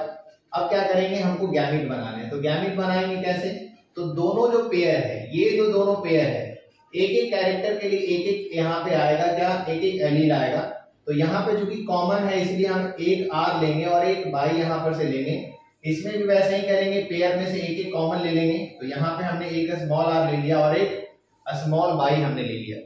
अब क्या करेंगे, हमको गैमीट बनाने हैं। तो गैमीट बनाएंगे कैसे, तो दोनों जो पेयर है, ये जो दोनों पेयर है, एक एक कैरेक्टर के लिए एक एक यहाँ पे आएगा क्या, एक एक एलील आएगा। तो यहाँ पे चूंकि कॉमन है इसलिए हम एक आर लेंगे और एक वाई यहाँ पर से लेंगे। इसमें भी वैसे ही करेंगे, पेयर में से एक एक कॉमन ले लेंगे। तो यहाँ पे हमने एक स्मॉल आर ले लिया और एक स्मॉल वाई हमने ले लिया।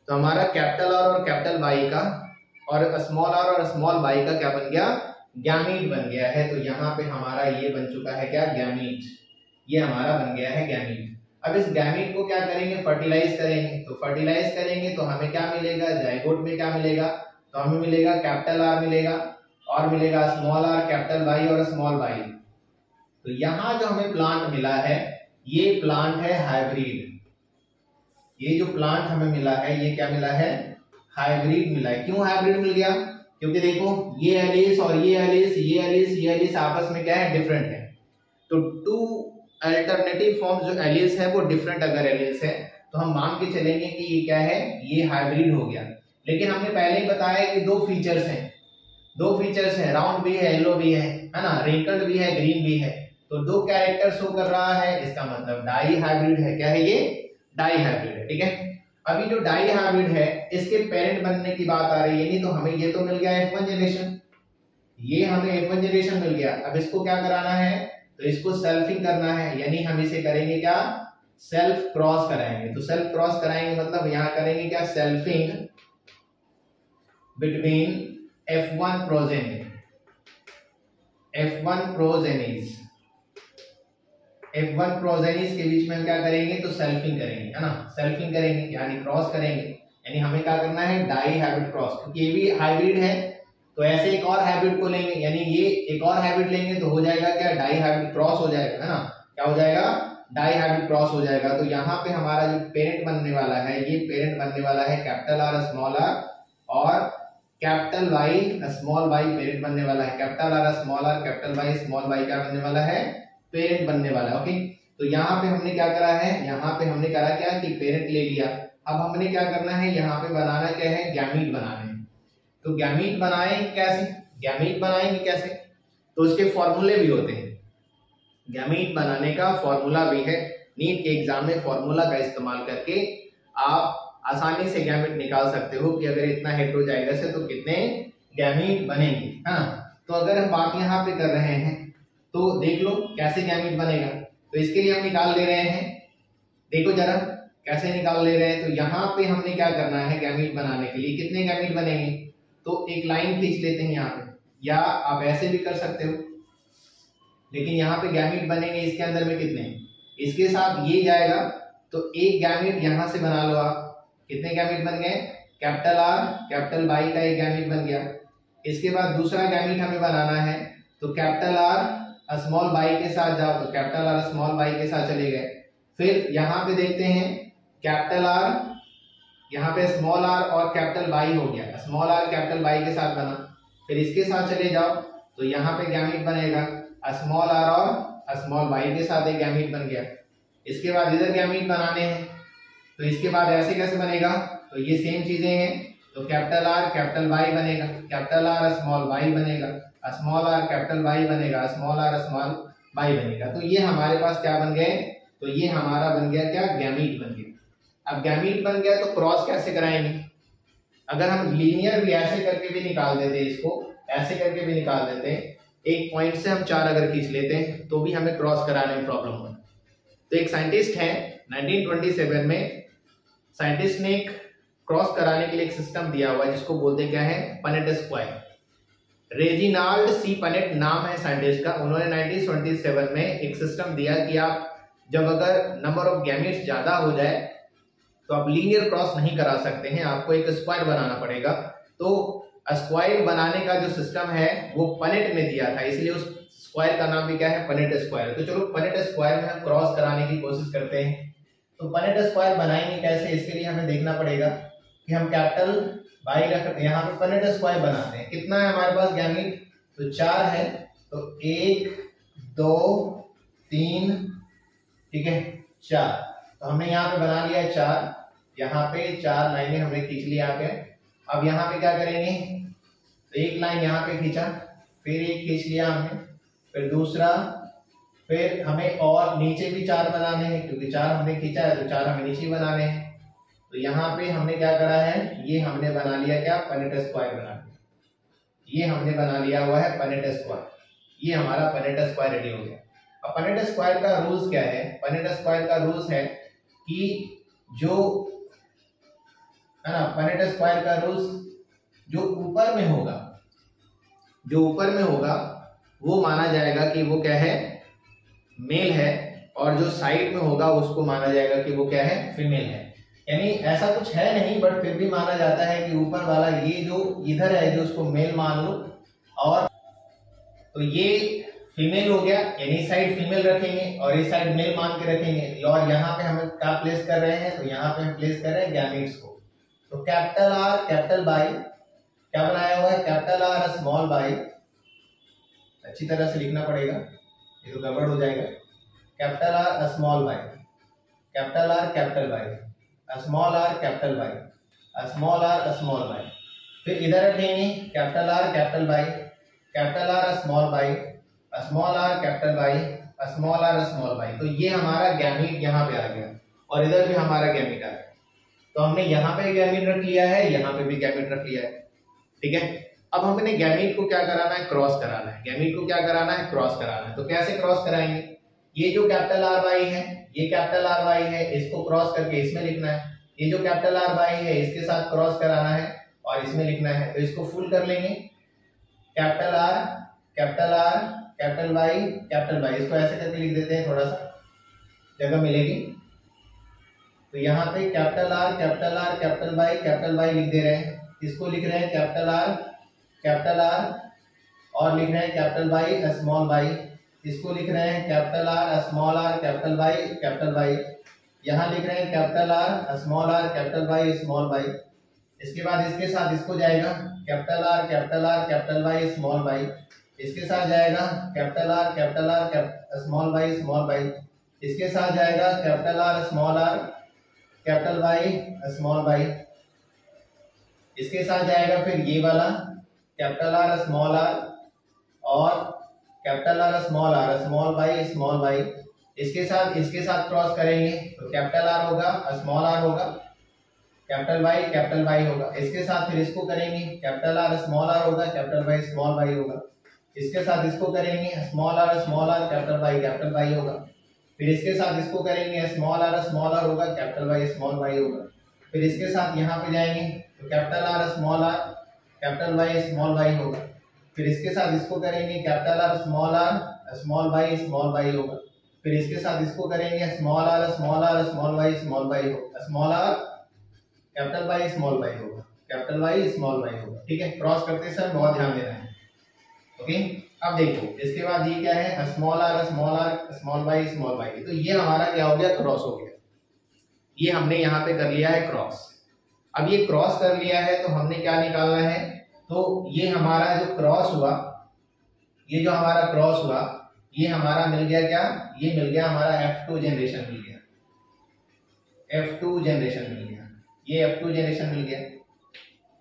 तो हमारा कैपिटल आर और कैपिटल वाई का और स्मॉल आर और स्मॉल वाई का क्या बन गया, गैमीट बन गया है। तो यहाँ पे हमारा ये बन चुका है क्या, गैमीट, ये हमारा बन गया है गैमीट। अब इस गैमीट को क्या करेंगे, फर्टिलाइज करेंगे। तो फर्टिलाइज करेंगे तो हमें क्या मिलेगा, जाइगोट में क्या मिलेगा, तो हमें मिलेगा कैपिटल आर मिलेगा और मिलेगा स्मॉल आर, कैपिटल वाई और स्मॉल वाई। तो यहाँ जो हमें प्लांट मिला है ये प्लांट है हाइब्रिड। ये जो प्लांट हमें मिला है ये क्या मिला है, हाइब्रिड मिला है। क्यों हाइब्रिड मिल गया, क्योंकि देखो ये एलिस और ये एलिस, ये एलिस आपस में क्या है, डिफरेंट है। तो टू अल्टरनेटिव फॉर्म जो एलिस है वो डिफरेंट अगर एलिस है तो हम मान के चलेंगे कि ये क्या है, ये हाइब्रिड हो गया। लेकिन हमने पहले ही बताया कि दो फीचर्स हैं, राउंड भी है, येलो भी है ना, रिंकल्ड भी है, ग्रीन भी है। तो दो कैरेक्टर शो कर रहा है, इसका मतलब डाई हाइब्रिड है। क्या है ये, डाई हाइब्रिड है। ठीक है, अभी जो डाई हाइब्रिड है इसके पेरेंट बनने की बात आ रही है, नहीं तो हमें ये तो मिल गया F1 जनरेशन, ये हमें F1 जनरेशन मिल गया। अब इसको क्या कराना है, तो इसको सेल्फिंग करना है, यानी हम इसे करेंगे क्या, सेल्फ क्रॉस कराएंगे। तो सेल्फ क्रॉस कराएंगे मतलब यहाँ करेंगे क्या, selfing between F1 progeny, F1 progenies के बीच में हम क्या करेंगे, तो सेल्फिंग करेंगे, है ना, सेल्फिंग करेंगे यानी क्रॉस करेंगे। यानी हमें क्या करना है, डाई हाइब्रिड क्रॉस, क्योंकि ये भी हाइब्रिड है तो ऐसे एक और हाइब्रिड को लेंगे, यानी ये एक और हाइब्रिड लेंगे तो हो जाएगा क्या, डाई हाइब्रिड क्रॉस हो जाएगा, है ना, क्या हो जाएगा, डाई हाइब्रिड क्रॉस हो जाएगा। तो यहाँ पे हमारा जो पेरेंट बनने वाला है, ये पेरेंट बनने वाला है कैपिटल आर स्मॉल आर, और capital Y small Y parent बनने वाला है। Capital R small R, capital Y small Y क्या बनने वाला है, पेरेंट बनने वाला है। ओके, तो यहाँ पे हमने क्या करा है, यहाँ पे हमने करा क्या कि पेरेंट ले लिया। अब हमने क्या करना है, यहाँ पे बनाना क्या है, गैमीट बनाने हैं। तो गैमीट बनाएंगे कैसे, गैमीट बनाएंगे कैसे, तो उसके फॉर्मूले भी होते हैं। गैमीट बनाने का फॉर्मूला भी है, नीट के एग्जाम में फॉर्मूला का इस्तेमाल करके आप आसानी से गैमीट निकाल सकते हो कि अगर इतना हेटेरोजाइगस है तो कितने गैमीट बनेंगे। हाँ, तो अगर हम बात यहाँ पे कर रहे हैं तो देख लो कैसे गैमीट बनेगा। तो इसके लिए हम निकाल ले रहे हैं, देखो जरा कैसे निकाल ले रहे हैं। तो यहाँ पे हमने क्या करना है, गैमीट बनाने के लिए कितने गैमीट बनेंगे, तो एक लाइन खींच लेते हैं यहाँ पे, या आप ऐसे भी कर सकते हो, लेकिन यहाँ पे गैमीट बनेंगे इसके अंदर में कितने, इसके साथ ये जाएगा तो एक गैमीट यहाँ से बना लो आप। कितने गैमीट बन गए, कैपिटल आर कैपिटल वाई का एक गैमीट बन गया। इसके बाद दूसरा गैमीट हमें बनाना है, तो कैपिटल आर स्मॉल वाई के साथ जाओ, तो कैपिटल आर स्मॉल वाई के साथ चले गए। फिर यहाँ पे देखते हैं कैपिटल आर, यहाँ पे स्मॉल आर और कैपिटल वाई हो गया, स्मॉल आर कैपिटल वाई के साथ बना। फिर इसके साथ चले जाओ तो यहाँ पे गैमीट बनेगा स्मॉल आर और स्मॉल वाई के साथ एक गैमीट बन गया। इसके बाद इधर गैमीट बनाने हैं, तो इसके बाद ऐसे कैसे बनेगा, तो ये सेम चीजें हैं, तो कैपिटल आर कैपिटल वाई बनेगा, कैपिटल आर स्मॉल वाई बनेगा, स्मॉल आर कैपिटल वाई बनेगा, स्मॉल आर स्मॉल वाई बनेगा। तो ये हमारे पास क्या बन गए, तो ये हमारा बन गया क्या, गैमीट बन गया। अब गैमीट बन गया तो क्रॉस कैसे कराएंगे, अगर हम लीनियर भी ऐसे करके भी निकाल देते, इसको ऐसे करके भी निकाल देते, एक पॉइंट से हम 4 अगर खींच लेते हैं तो भी हमें क्रॉस कराने में प्रॉब्लम होगा। तो एक साइंटिस्ट है 1927 में, साइंटिस्ट ने एक क्रॉस कराने के लिए एक सिस्टम दिया हुआ है जिसको बोलते क्या है, Punnett square. Reginald C Punnett नाम है साइंटिस्ट का। उन्होंने 1927 में एक सिस्टम दिया कि आप जब अगर नंबर ऑफ गैमेट्स ज्यादा हो जाए तो आप लीनियर क्रॉस नहीं करा सकते हैं, आपको एक स्क्वायर बनाना पड़ेगा। तो स्क्वायर बनाने का जो सिस्टम है वो पनेट ने दिया था, इसलिए उस स्क्वायर का नाम भी क्या है, पनेट स्क्वायर। तो चलो पनेट स्क्वायर में हम क्रॉस कराने की कोशिश करते हैं। तो पनेट स्क्वायर बनाएंगे कैसे, इसके लिए हमें देखना पड़ेगा कि हम कैपिटल वाई रख, यहाँ पे पनेट स्क्वायर बनाते हैं। कितना है हमारे पास गैमीट, तो 4 है, तो 1 2 3, ठीक है 4। तो हमने यहाँ पे बना लिया 4, यहाँ पे 4 लाइनें हमने खींच लिया पे। अब यहाँ पे क्या करेंगे, तो एक लाइन यहाँ पे खींचा, फिर एक खींच लिया हमने, फिर दूसरा, फिर हमें और नीचे भी 4 बनाने हैं, क्योंकि 4 हमने खींचा है तो 4 हमें नीचे बनाने हैं। तो यहाँ पे हमने क्या करा है, ये हमने बना लिया क्या, पनेट स्क्वायर बना लिया, ये हमने बना लिया हुआ है पनेट स्क्वायर। ये हमारा पनेट स्क्वायर रेडी हो गया। अब पनेट स्क्वायर का रूल्स क्या है, पनेट स्क्वायर का रूल्स है कि जो है ना, पनेट स्क्वायर का रूल्स जो ऊपर में होगा, जो ऊपर में होगा वो माना जाएगा कि वो क्या है, मेल है, और जो साइड में होगा उसको माना जाएगा कि वो क्या है, फीमेल है। यानी ऐसा कुछ है नहीं, बट फिर भी माना जाता है कि ऊपर वाला ये जो इधर है जो उसको मेल मान लो, और तो ये फीमेल हो गया, यानी साइड फीमेल रखेंगे और इस साइड मेल मान के रखेंगे। और यहाँ पे हम क्या प्लेस कर रहे हैं, तो यहाँ पे हम प्लेस कर रहे हैं गैमीट्स को। तो कैपिटल आर कैपिटल वाई क्या बनाया हुआ है, कैपिटल आर स्मॉल वाई, अच्छी तरह से लिखना पड़ेगा, ये तो गड़बड़ हो जाएगा। Capital R small Y, capital R capital Y, small R capital Y, small R small Y. फिर इधर रखेंगे capital R capital Y, capital R small Y, small R capital Y, small R small Y. तो ये हमारा gamete यहाँ पे आ गया, और इधर भी हमारा गैमीट आ गया। तो हमने यहाँ पे गैमीट रख लिया है, यहाँ पे भी गैमीट रख लिया है, ठीक है। अब हमने गैमीट को क्या कराना है, क्रॉस कराना है। गैमीट को क्या कराना है, क्रॉस कराना है। तो कैसे क्रॉस कराएंगे, ये जो कैपिटल आर वाई है, ये कैपिटल आर वाई है, इसको क्रॉस करके इसमें लिखना है। ये जो कैपिटल आर वाई है इसके साथ क्रॉस कराना है और इसमें लिखना है। तो इसको फुल कर लेंगे, capital R capital R capital Y capital Y, इसको ऐसे करके लिख देते हैं, थोड़ा सा जगह मिलेगी। तो यहाँ पे कैपिटल आर कैपिटल वाई लिख दे रहे हैं, इसको लिख रहे हैं कैपिटल आर और लिख रहे हैं कैपिटल वाई स्मॉल वाई, इसको लिख रहे हैं कैपिटल आर कैपिटल वाई, यहाँ लिख रहे हैं कैपिटल आर कैपिटल वाई। इसके बाद इसके साथ इसको जाएगा capital R capital Y small Y. इसके साथ जाएगा कैपिटल आर स्मॉल वाई। इसके साथ जाएगा कैपिटल आर कैपिटल वाई। इसके साथ जाएगा फिर ये वाला कैपिटल आर और कैपिटल आर स्मॉल वाई। इसके साथ क्रॉस करेंगे तो कैपिटल आर होगा कैपिटल वाई होगा। इसके साथ फिर इसको करेंगे कैपिटल आर होगा कैपिटल वाई होगा। इसके साथ इसको करेंगे स्मॉल आर कैपिटल वाई होगा। फिर इसके साथ इसको करेंगे स्मॉल आर होगा कैपिटल वाई होगा। फिर इसके साथ यहाँ पे जाएंगे तो कैपिटल आर कैपिटल वाई होगा। फिर इसके साथ इसको करेंगे कैपिटल आर स्मॉल वाई होगा। फिर इसके साथ इसको करेंगे small R capital Y small Y होगा। ठीक है, क्रॉस करते समय बहुत ध्यान देना है। ओके, अब देखो इसके बाद ये क्या है स्मॉल आर स्मॉल वाई। तो ये हमारा क्या हो गया, क्रॉस हो गया। ये हमने यहाँ पे कर लिया है क्रॉस। अब ये क्रॉस कर लिया है तो हमने क्या निकालना है, तो ये हमारा जो क्रॉस हुआ, ये जो हमारा क्रॉस हुआ, ये हमारा मिल गया क्या, ये मिल गया हमारा F2 जनरेशन मिल गया, F2 जनरेशन मिल गया, ये F2 जनरेशन मिल गया,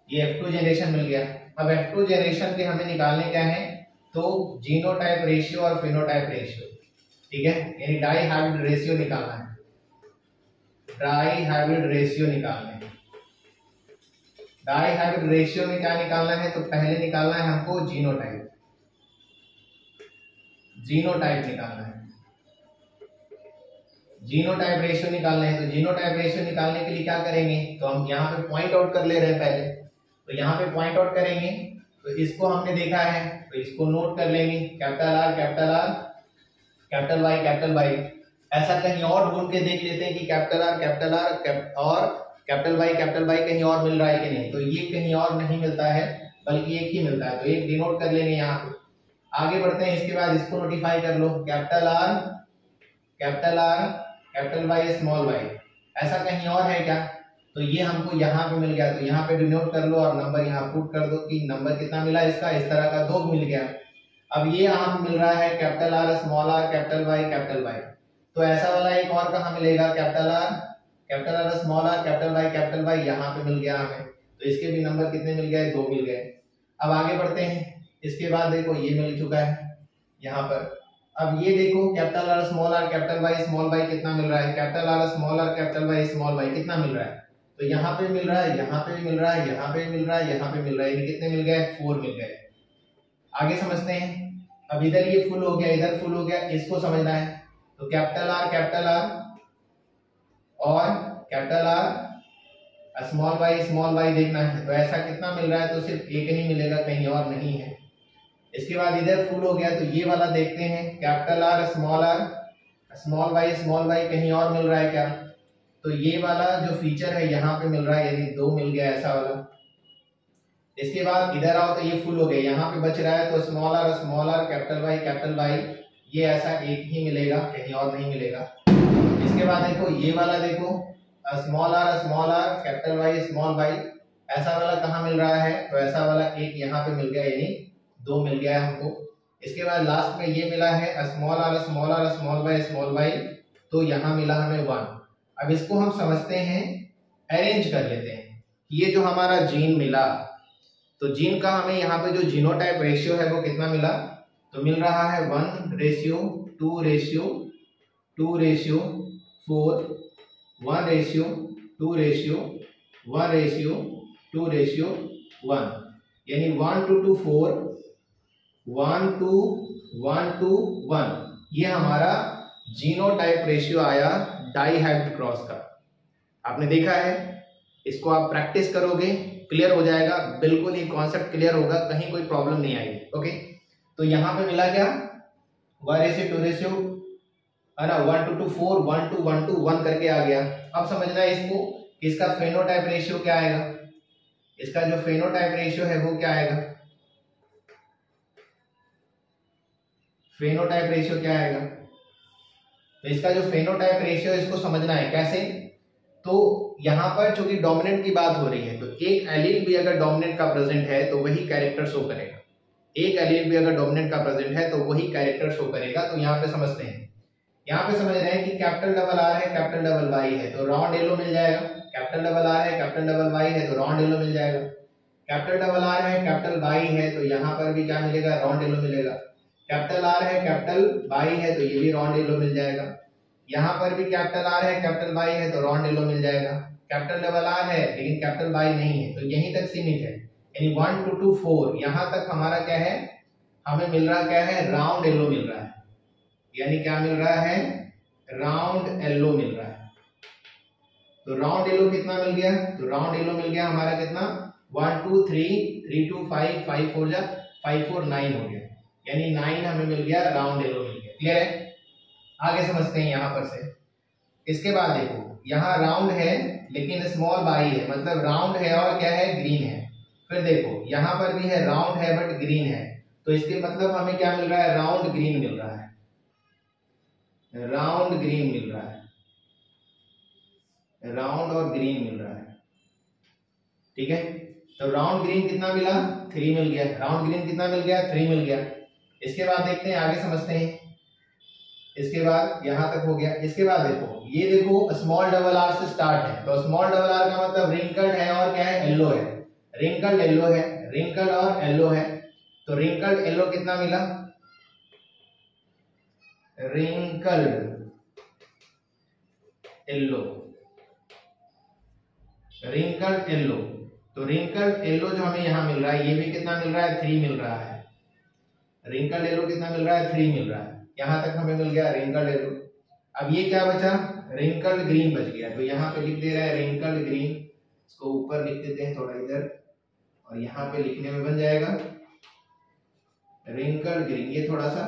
ये F2 जनरेशन मिल गया। अब F2 जनरेशन के हमें निकालने क्या है, तो जीनोटाइप रेशियो और फिनोटाइप रेशियो। ठीक है, यानी डाई हाइब्रिड रेशियो निकालना है, डाई हाइब्रिड रेशियो निकालना है। डाई हाइब्रिड रेशियो में क्या निकालना है, तो पहले निकालना है हमको जीनोटाइप निकालना है, जीनोटाइप रेशियो निकालना है। तो जीनोटाइप रेशियो निकालने के लिए क्या करेंगे, तो हम यहाँ पे पॉइंट आउट कर ले रहे हैं पहले, तो यहाँ पे पॉइंट आउट करेंगे। तो इसको हमने देखा है तो इसको नोट कर लेंगे कैपिटल आर कैपिटल वाई। ऐसा कहीं और ढूंढ के देख लेते हैं कि कैपिटल आर और कैपिटल वाई कहीं और मिल रहा है कि नहीं। तो ये कहीं और नहीं मिलता है बल्कि एक ही मिलता है, तो एक डिनोट कर लेंगे यहाँ पे। आगे बढ़ते हैं, इसके बाद इसको नोटिफाई कर लो capital R capital Y small Y. ऐसा कहीं और है क्या, तो ये हमको यहाँ पे मिल गया, तो यहाँ पे डिनोट कर लो और नंबर यहाँ पुट कर दो कि नंबर कितना मिला इसका, इस तरह का 2 मिल गया। अब ये हम मिल रहा है कैपिटल आर कैपिटल वाई। तो ऐसा वाला एक और कहाँ मिलेगा, capital R small R capital Y यहाँ पे मिल गया हमें। तो इसके भी नंबर कितने मिल गए, 2 मिल गए। अब आगे बढ़ते हैं, इसके बाद देखो ये मिल चुका है यहाँ पर। अब ये देखो कैपिटल आर कैपिटल वाई कितना मिल रहा है, कैपिटल आर कैपिटल वाई कितना मिल रहा है, तो यहाँ पे मिल रहा है, यहाँ पे भी मिल रहा है, यहाँ पे भी मिल रहा है, यहाँ पे मिल रहा है। कितने मिल गए, 4 मिल गए। आगे समझते हैं। अब इधर ये फुल हो गया, इधर फुल हो गया, इसको समझना है। तो कैपिटल आर और कैपिटल आर स्मॉल वाई देखना है। तो ऐसा कितना मिल रहा है, तो सिर्फ एक ही मिलेगा, कहीं और नहीं है। इसके बाद इधर फुल हो गया, तो ये वाला देखते हैं कैपिटल आर स्मॉल वाई कहीं और मिल रहा है क्या, तो ये वाला जो फीचर है यहाँ पे मिल रहा है, यानी 2 मिल गया ऐसा वाला। इसके बाद इधर आओ तो ये फुल हो गया, यहाँ पे बच रहा है तो स्मॉल आर कैपिटल वाई ये ऐसा एक ही मिलेगा, कहीं और नहीं मिलेगा। इसके बाद देखो ये वाला देखो स्मॉल आर कैपिटल वाई ऐसा वाला कहाँ मिल रहा है, तो ऐसा वाला एक यहाँ पे मिल गया, यानी 2 मिल गया हमको। इसके बाद लास्ट में ये मिला है स्मॉल वाई, तो यहाँ मिला हमें 1। अब इसको हम समझते हैं, अरेंज कर लेते हैं। ये जो हमारा जीन मिला, तो जीन का हमें यहाँ पे जो जीनोटाइप रेशियो है वो कितना मिला, तो मिल रहा है 1:2:4, 1:2:1, यानी 1:4, 1:1:1। ये हमारा जीनोटाइप रेशियो आया डाई हाइब्रिड क्रॉस का। आपने देखा है, इसको आप प्रैक्टिस करोगे क्लियर हो जाएगा, बिल्कुल ही कॉन्सेप्ट क्लियर होगा, कहीं कोई प्रॉब्लम नहीं आएगी। ओके, तो यहाँ पे मिला क्या 1:2 है ना, 1:4, 1:1:1 करके आ गया। अब समझना है इसको, इसका फेनोटाइप रेशियो क्या आएगा, इसका जो फेनोटाइप रेशियो है वो क्या आएगा, फेनोटाइप रेशियो क्या आएगा? तो इसका जो फेनोटाइप रेशियो इसको समझना है कैसे। तो यहाँ पर चूंकि डोमिनेंट की बात हो रही है, तो एक एलील भी अगर डोमिनेंट का प्रेजेंट है तो वही कैरेक्टर शो करेगा। एक एलील भी अगर डोमिनेंट का प्रेजेंट है तो वही कैरेक्टर शो करेगा। तो यहाँ पे समझते हैं, यहाँ पे समझ रहे हैं कि कैपिटल डबल आर है, कैपिटल डबल वाई है, तो राउंड येलो मिल जाएगा। कैपिटल डबल आर है, कैपिटल डबल वाई है, तो राउंड येलो मिल जाएगा। कैपिटल डबल आर है, कैपिटल वाई है, तो यहाँ पर भी क्या मिलेगा? राउंड येलो मिलेगा। कैपिटल आर है, कैपिटल वाई है, तो ये भी राउंड येलो मिल जाएगा। यहाँ पर भी कैपिटल आर है, कैपिटल वाई है, तो राउंड येलो मिल जाएगा। कैपिटल डबल आर है लेकिन कैपिटल वाई नहीं है, तो यहीं तक सीमित है, यानी 1 2 2 4 यहाँ तक हमारा क्या है, हमें मिल रहा क्या है? राउंड येलो मिल रहा है। यानी क्या मिल रहा है? राउंड येलो मिल रहा है। तो राउंड येलो कितना मिल गया? तो राउंड येलो मिल गया हमारा कितना? 1 2 3 3 2 5 5 4 जा 5 4 9 हो गया, यानी 9 हमें मिल गया, राउंड येलो मिल गया। क्लियर है? आगे समझते हैं यहाँ पर से। इसके बाद देखो, यहाँ राउंड है लेकिन स्मॉल बाई है, मतलब राउंड है और क्या है? ग्रीन है। फिर देखो यहाँ पर भी है, राउंड है बट ग्रीन है, तो इसके मतलब हमें क्या मिल रहा है? राउंड ग्रीन मिल रहा है। राउंड ग्रीन मिल रहा है, राउंड और ग्रीन मिल रहा है। ठीक है, तो राउंड ग्रीन कितना मिला? 3 मिल गया। राउंड ग्रीन कितना मिल गया? 3 मिल गया। इसके बाद देखते हैं, आगे समझते हैं। इसके बाद यहां तक हो गया। इसके बाद देखो, ये देखो स्मॉल डबल आर से स्टार्ट है, तो स्मॉल डबल आर का मतलब रिंकल्ड है और क्या है? येलो है। रिंकल्ड येलो है, रिंकल्ड और येलो है, तो रिंकल्ड येलो कितना मिला? रिंकल्ड येलो, रिंकल्ड येलो, तो रिंकल्ड येलो जो हमें यहां मिल रहा है, ये भी कितना मिल रहा है? 3 मिल रहा है। रिंकल्ड येलो कितना मिल रहा है? 3 मिल रहा है। यहां तक हमें मिल गया रिंकल्ड येलो। अब ये क्या बचा? रिंकल्ड ग्रीन बच गया, तो यहाँ पे लिख दे रहा है रिंकल्ड ग्रीन। इसको ऊपर लिख देते हैं थोड़ा इधर, और यहाँ पे लिखने में बन जाएगा रिंकल्ड ग्रीन। ये थोड़ा सा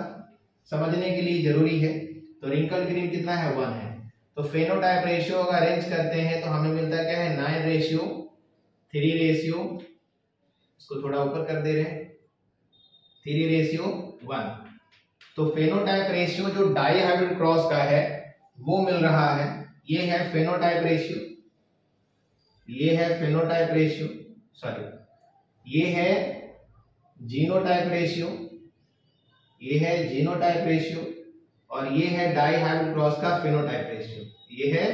समझने के लिए जरूरी है। तो रिंकल्ड ग्रीन कितना है? 1 है। तो फेनोटाइप रेशियो अगर अरेंज करते हैं तो हमें मिलता क्या है? 9 रेशियो 3 रेशियो, इसको थोड़ा ऊपर कर दे रहे हैं, 3 रेशियो 1। तो फेनोटाइप रेशियो जो डाई हाइब्रिड क्रॉस का है वो मिल रहा है। ये है फेनोटाइप रेशियो, ये है फेनोटाइप रेशियो, सॉरी ये है जीनोटाइप रेशियो, ये है जीनोटाइप रेशियो, और ये है डाई हाइब्रिड क्रॉस का फेनोटाइप रेशियो, ये है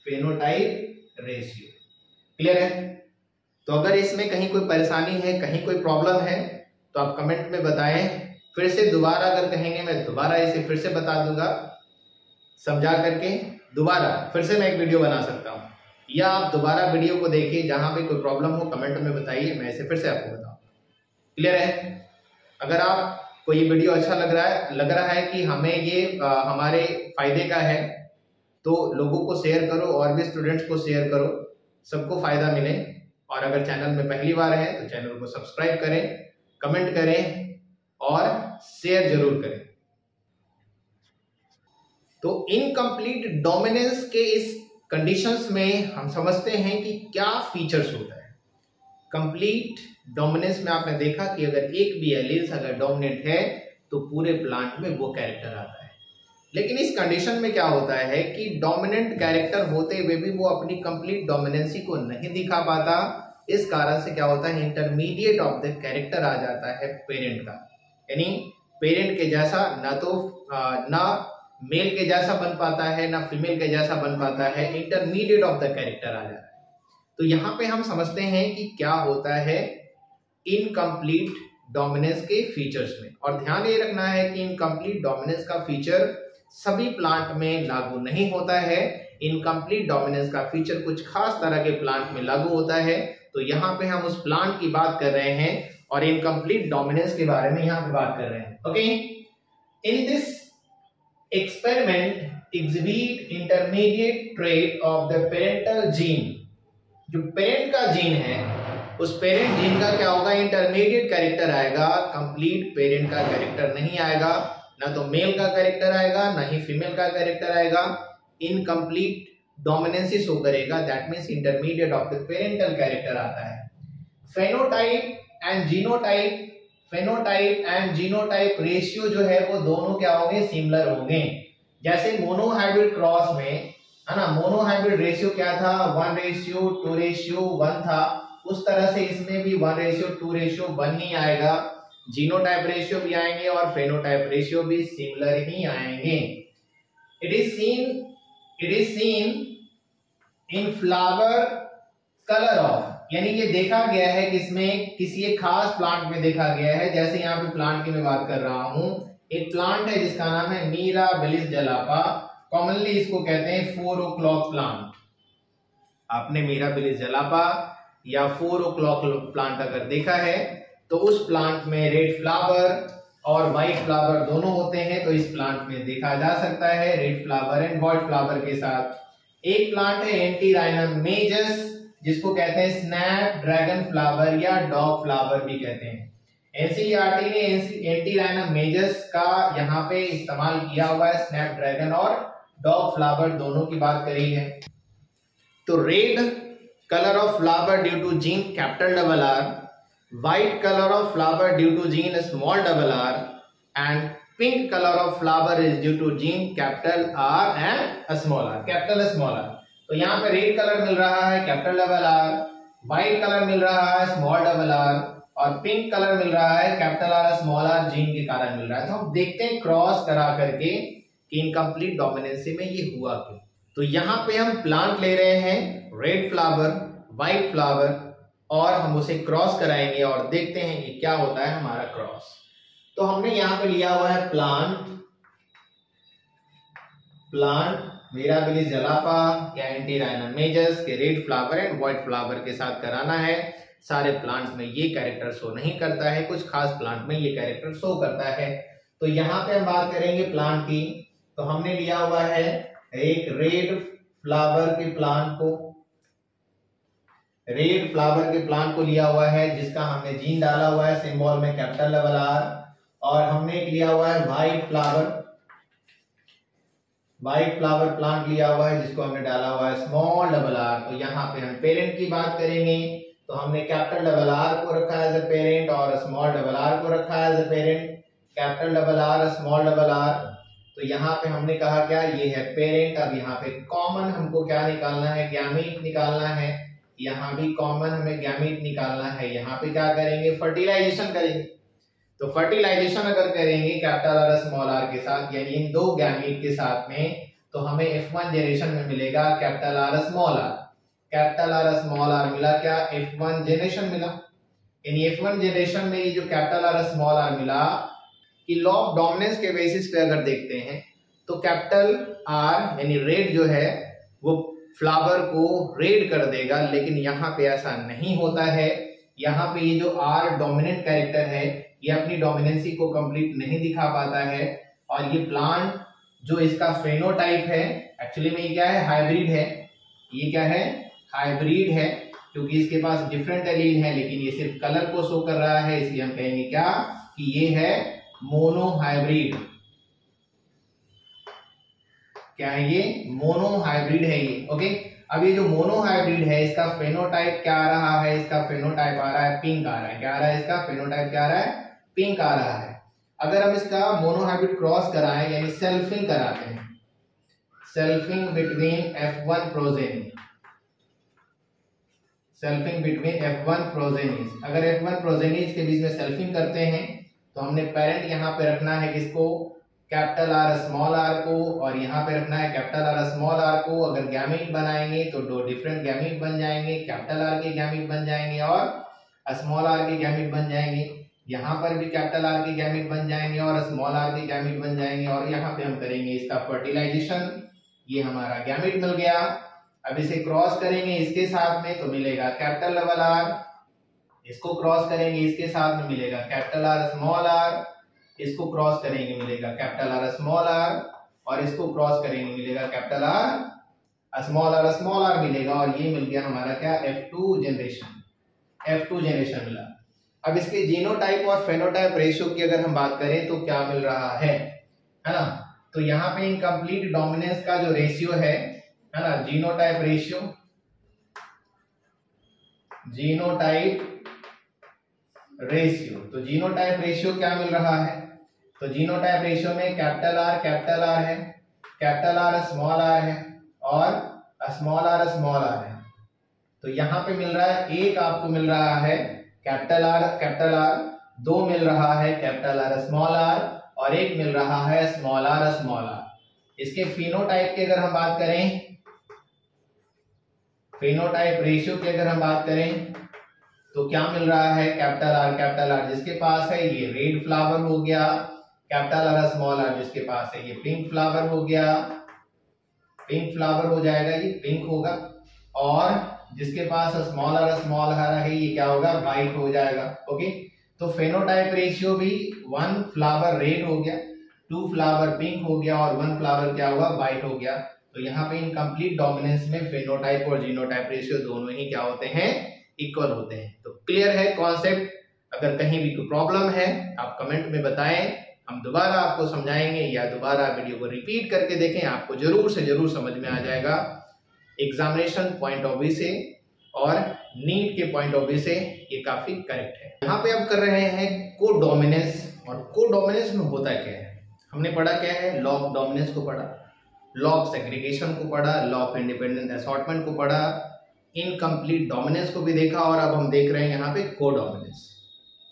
फेनोटाइप रेशियो। क्लियर है? तो अगर इसमें कहीं कोई परेशानी है, कहीं कोई प्रॉब्लम है, तो आप कमेंट में बताएं। फिर से दोबारा अगर कहेंगे मैं दोबारा इसे फिर से बता दूंगा, समझा करके दोबारा फिर से मैं एक वीडियो बना सकता हूं, या आप दोबारा वीडियो को देखिए, जहां पे कोई प्रॉब्लम हो कमेंट में बताइए, मैं इसे फिर से आपको बताऊं। क्लियर है? अगर आपको ये वीडियो अच्छा लग रहा है कि हमें ये हमारे फायदे का है, तो लोगों को शेयर करो और भी स्टूडेंट्स को शेयर करो, सबको फायदा मिले। और अगर चैनल में पहली बार है तो चैनल को सब्सक्राइब करें, कमेंट करें और शेयर जरूर करें। तो इनकम्प्लीट डोमिनेंस के इस कंडीशंस में हम समझते हैं कि क्या फीचर्स होता है। कंप्लीट डोमिनेंस में आपने देखा कि अगर एक भी एलील्स अगर डोमिनेंट है तो पूरे प्लांट में वो कैरेक्टर आता है। लेकिन इस कंडीशन में क्या होता है कि डोमिनेंट कैरेक्टर होते हुए भी वो अपनी कंप्लीट डोमिनेंसी को नहीं दिखा पाता। इस कारण से क्या होता है, इंटरमीडिएट ऑफ द कैरेक्टर आ जाता है पेरेंट का, यानी पेरेंट के जैसा ना मेल के जैसा बन पाता है, ना फीमेल के जैसा बन पाता है, इंटरमीडिएट ऑफ द कैरेक्टर आ जाता है। तो यहाँ पे हम समझते हैं कि क्या होता है इनकम्प्लीट डोमिनेंस के फीचर्स में। और ध्यान ये रखना है कि इनकम्प्लीट डोमिनेंस का फीचर सभी प्लांट में लागू नहीं होता है। इनकम्प्लीट डोमिनेंस का फीचर कुछ खास तरह के प्लांट में लागू होता है। तो यहाँ पे हम उस प्लांट की बात कर रहे हैं और इनकम्प्लीट डोमिनेंस के बारे में यहाँ पे बात कर रहे हैं। Okay, in this experiment exhibit intermediate trait of the parental gene. जो पेरेंट का जीन है उस पेरेंट जीन का क्या होगा, इंटरमीडिएट कैरेक्टर आएगा, कंप्लीट पेरेंट का कैरेक्टर नहीं आएगा। ना तो मेल का कैरेक्टर आएगा, ना ही फीमेल का कैरेक्टर आएगा। इनकम्प्लीट डोमिनेंसी शो करेगा, that means intermediate of the parental character आता है। Phenotype and genotype phenotype and genotype ratio जो है वो दोनों क्या होंगे, सिमिलर होंगे। जैसे मोनोहाइब्रिड क्रॉस में है ना, मोनोहाइब्रिड रेशियो क्या था, 1:2:1 था, उस तरह से इसमें भी 1:2:1 ही आएगा। जीनोटाइप रेशियो भी आएंगे और फेनोटाइप रेशियो भी सिमिलर ही आएंगे। It is seen in flower colour of, यानी ये देखा गया है कि इसमें किसी एक खास प्लांट में देखा गया है। जैसे यहाँ पे प्लांट की मैं बात कर रहा हूं, एक प्लांट है जिसका नाम है मिराबिलिस जलापा, कॉमनली इसको कहते हैं 4 o'clock प्लांट। आपने मिराबिलिस जलापा या 4 o'clock प्लांट अगर देखा है तो उस प्लांट में रेड फ्लावर और व्हाइट फ्लावर दोनों होते हैं, तो इस प्लांट में देखा जा सकता है red flower and white flower के साथ। एक प्लांट है एंटीराइनम मेजस, जिसको कहते हैं स्नैप ड्रैगन फ्लावर या डॉग फ्लावर भी कहते हैं। एनसीईआरटी ने एंटीराइनम मेजस का यहाँ पे इस्तेमाल किया हुआ है, स्नैप ड्रैगन और डॉग फ्लावर दोनों की बात करी है। तो red colour of flower due to gene capital double R, white colour of flower due to gene small double R, and pink colour of flower is due to gene capital R and small R, capital small R. तो यहाँ पे red colour मिल रहा है capital double R, white colour मिल रहा है small double R, और पिंक कलर मिल रहा है capital R small R, gene के कारण मिल रहा है। तो हम देखते हैं क्रॉस करा करके कि इनकम्प्लीट डोमिनेंसी में ये हुआ क्यों। तो यहाँ पे हम प्लांट ले रहे हैं रेड फ्लावर, व्हाइट फ्लावर, और हम उसे क्रॉस कराएंगे और देखते हैं कि क्या होता है हमारा क्रॉस। तो हमने यहाँ पे लिया हुआ है प्लांट मिराबिलिस जलापा या एंटीराइनम मेजस के red flower and white flower के साथ कराना है। सारे प्लांट में ये कैरेक्टर शो नहीं करता है, कुछ खास प्लांट में ये कैरेक्टर शो करता है। तो यहाँ पे हम बात करेंगे प्लांट की। तो हमने लिया हुआ है एक रेड फ्लावर के प्लांट को लिया हुआ है, जिसका हमने जीन डाला हुआ है सिंबल में कैपिटल डबल आर, और हमने एक लिया हुआ है व्हाइट फ्लावर प्लांट लिया हुआ है, जिसको हमने डाला हुआ है स्मॉल डबल आर। तो यहाँ पे हम पेरेंट की बात करेंगे, तो हमने कैपिटल डबल आर को रखा है एज अ पेरेंट और स्मॉल डबल आर को रखा है as a parent, capital double R small double R. तो यहाँ पे हमने कहा क्या, ये है पेरेंट। अब यहाँ पे कॉमन हमको क्या निकालना है, गैमीट निकालना है। यहाँ भी कॉमन हमें गैमीट निकालना है। यहाँ पे क्या करेंगे, फर्टिलाइजेशन करेंगे। तो फर्टिलाइजेशन अगर करेंगे कैपिटल आर स्मॉल आर के साथ, यानी इन दो गैमीट के साथ में, तो हमें F1 जनरेशन में मिलेगा capital R small R. Capital R small R मिला क्या, F1 जनरेशन मिला। यानी F1 जनरेशन में ये जो कैपिटल आर स्मॉल आर मिला, कि लॉ ऑफ डोमिनेंस के बेसिस पे अगर देखते हैं तो कैपिटल आर यानी रेड जो है वो फ्लावर को रेड कर देगा, लेकिन यहाँ पे ऐसा नहीं होता है। यहाँ पे ये जो आर डोमिनेंट कैरेक्टर है, ये अपनी डोमिनेंसी को कंप्लीट नहीं दिखा पाता है। और ये प्लांट जो इसका फेनोटाइप है, एक्चुअली में ये क्या है, हाइब्रिड है। ये क्या है, हाइब्रिड है, क्योंकि इसके पास डिफरेंट एलील है, लेकिन ये सिर्फ कलर को शो कर रहा है, इसलिए हम कहेंगे क्या, कि ये है मोनोहाइब्रिड। क्या है ये, मोनोहाइब्रिड है ये। ओके, अब ये जो मोनोहाइब्रिड है, इसका फेनोटाइप क्या आ रहा है, इसका फेनोटाइप आ रहा है पिंक आ रहा है। क्या आ रहा है, इसका फेनोटाइप क्या आ रहा है, पिंक आ रहा है। अगर हम इसका मोनोहाइब्रिड क्रॉस कराएं, यानी सेल्फिंग कराते हैं, selfing between F1 progeny, selfing between F1 progenies. अगर F1 प्रोजेनीज के बीच में सेल्फिंग करते हैं, तो हमने पेरेंट यहाँ पे रखना है किसको, कैपिटल आर स्मॉल आर को, और यहाँ पे रखना है कैपिटल आर स्मॉल आर को। अगर गैमीट बनाएंगे तो दो डिफरेंट गैमीट बन जाएंगे, कैपिटल आर के गैमीट बन जाएंगे और स्मॉल आर के गैमीट बन जाएंगे। यहाँ पर भी कैपिटल आर के गैमीट बन जाएंगे और स्मॉल आर के गैमीट बन जाएंगे। और यहाँ पे हम करेंगे इसका फर्टिलाइजेशन। ये हमारा गैमीट मिल गया। अब इसे क्रॉस करेंगे इसके साथ में, तो मिलेगा कैपिटल डबल आर। इसको क्रॉस करेंगे इसके साथ में, मिलेगा कैपिटल आर स्मॉल आर। इसको क्रॉस करेंगे मिलेगा कैपिटल आर स्मॉल आर, और इसको क्रॉस करेंगे मिलेगा कैपिटल आर स्मॉल आर मिलेगा। और ये मिल गया हमारा क्या, F2 जनरेशन मिला। अब इसके जीनोटाइप और फेनोटाइप रेशियो की अगर हम बात करें तो क्या मिल रहा है ना। तो यहाँ पे इनकम्प्लीट डोमिनेंस का जो रेशियो है ना, जीनोटाइप रेशियो। तो जीनोटाइप रेशियो क्या मिल रहा है? तो जीनोटाइप रेशियो में कैपिटल आर है, कैपिटल आर स्मॉल आर है और स्मॉल आर है। तो यहाँ पे मिल रहा है, एक आपको मिल रहा है कैपिटल आर, दो मिल रहा है कैपिटल आर स्मॉल आर और एक मिल रहा है स्मॉल आर। इसके फिनोटाइप की अगर हम बात करें, फिनोटाइप रेशियो की अगर हम बात करें तो क्या मिल रहा है? कैपिटल आर जिसके पास है ये रेड फ्लावर हो गया, कैपिटल आर स्मॉल आर जिसके पास है ये पिंक फ्लावर हो गया, पिंक फ्लावर हो जाएगा, ये पिंक होगा, और जिसके पास स्मॉल आर है ये क्या होगा? वाइट हो जाएगा। ओके, तो फेनोटाइप रेशियो भी 1 फ्लावर रेड हो गया, 2 फ्लावर पिंक हो गया और 1 फ्लावर क्या हुआ? वाइट हो गया। तो यहाँ पे इनकम्प्लीट डोमिनेंस में फेनोटाइप और जीनोटाइप रेशियो दोनों ही क्या होते हैं? इक्वल होते हैं। तो क्लियर है कॉन्सेप्ट? अगर कहीं भी कोई प्रॉब्लम है आप कमेंट में बताएं, हम दोबारा आपको समझाएंगे या दोबारा वीडियो को रिपीट करके देखें, आपको जरूर से जरूर समझ में आ जाएगा। एग्जामिनेशन पॉइंट ऑफ व्यू से और नीट के पॉइंट ऑफ व्यू से ये काफी करेक्ट है। यहाँ पे अब कर रहे हैं कोडोमिनेंस, और कोडोमिनेंस में होता क्या है? हमने पढ़ा क्या है? लॉ ऑफ डोमिनेंस को पढ़ा, लॉ ऑफ सेग्रीगेशन को पढ़ा, लॉ ऑफ इंडिपेंडेंट असॉर्टमेंट को पढ़ा, इनकम्प्लीट डोमिनेंस को भी देखा, और अब हम देख रहे हैं यहाँ पे कोडोमिनेंस।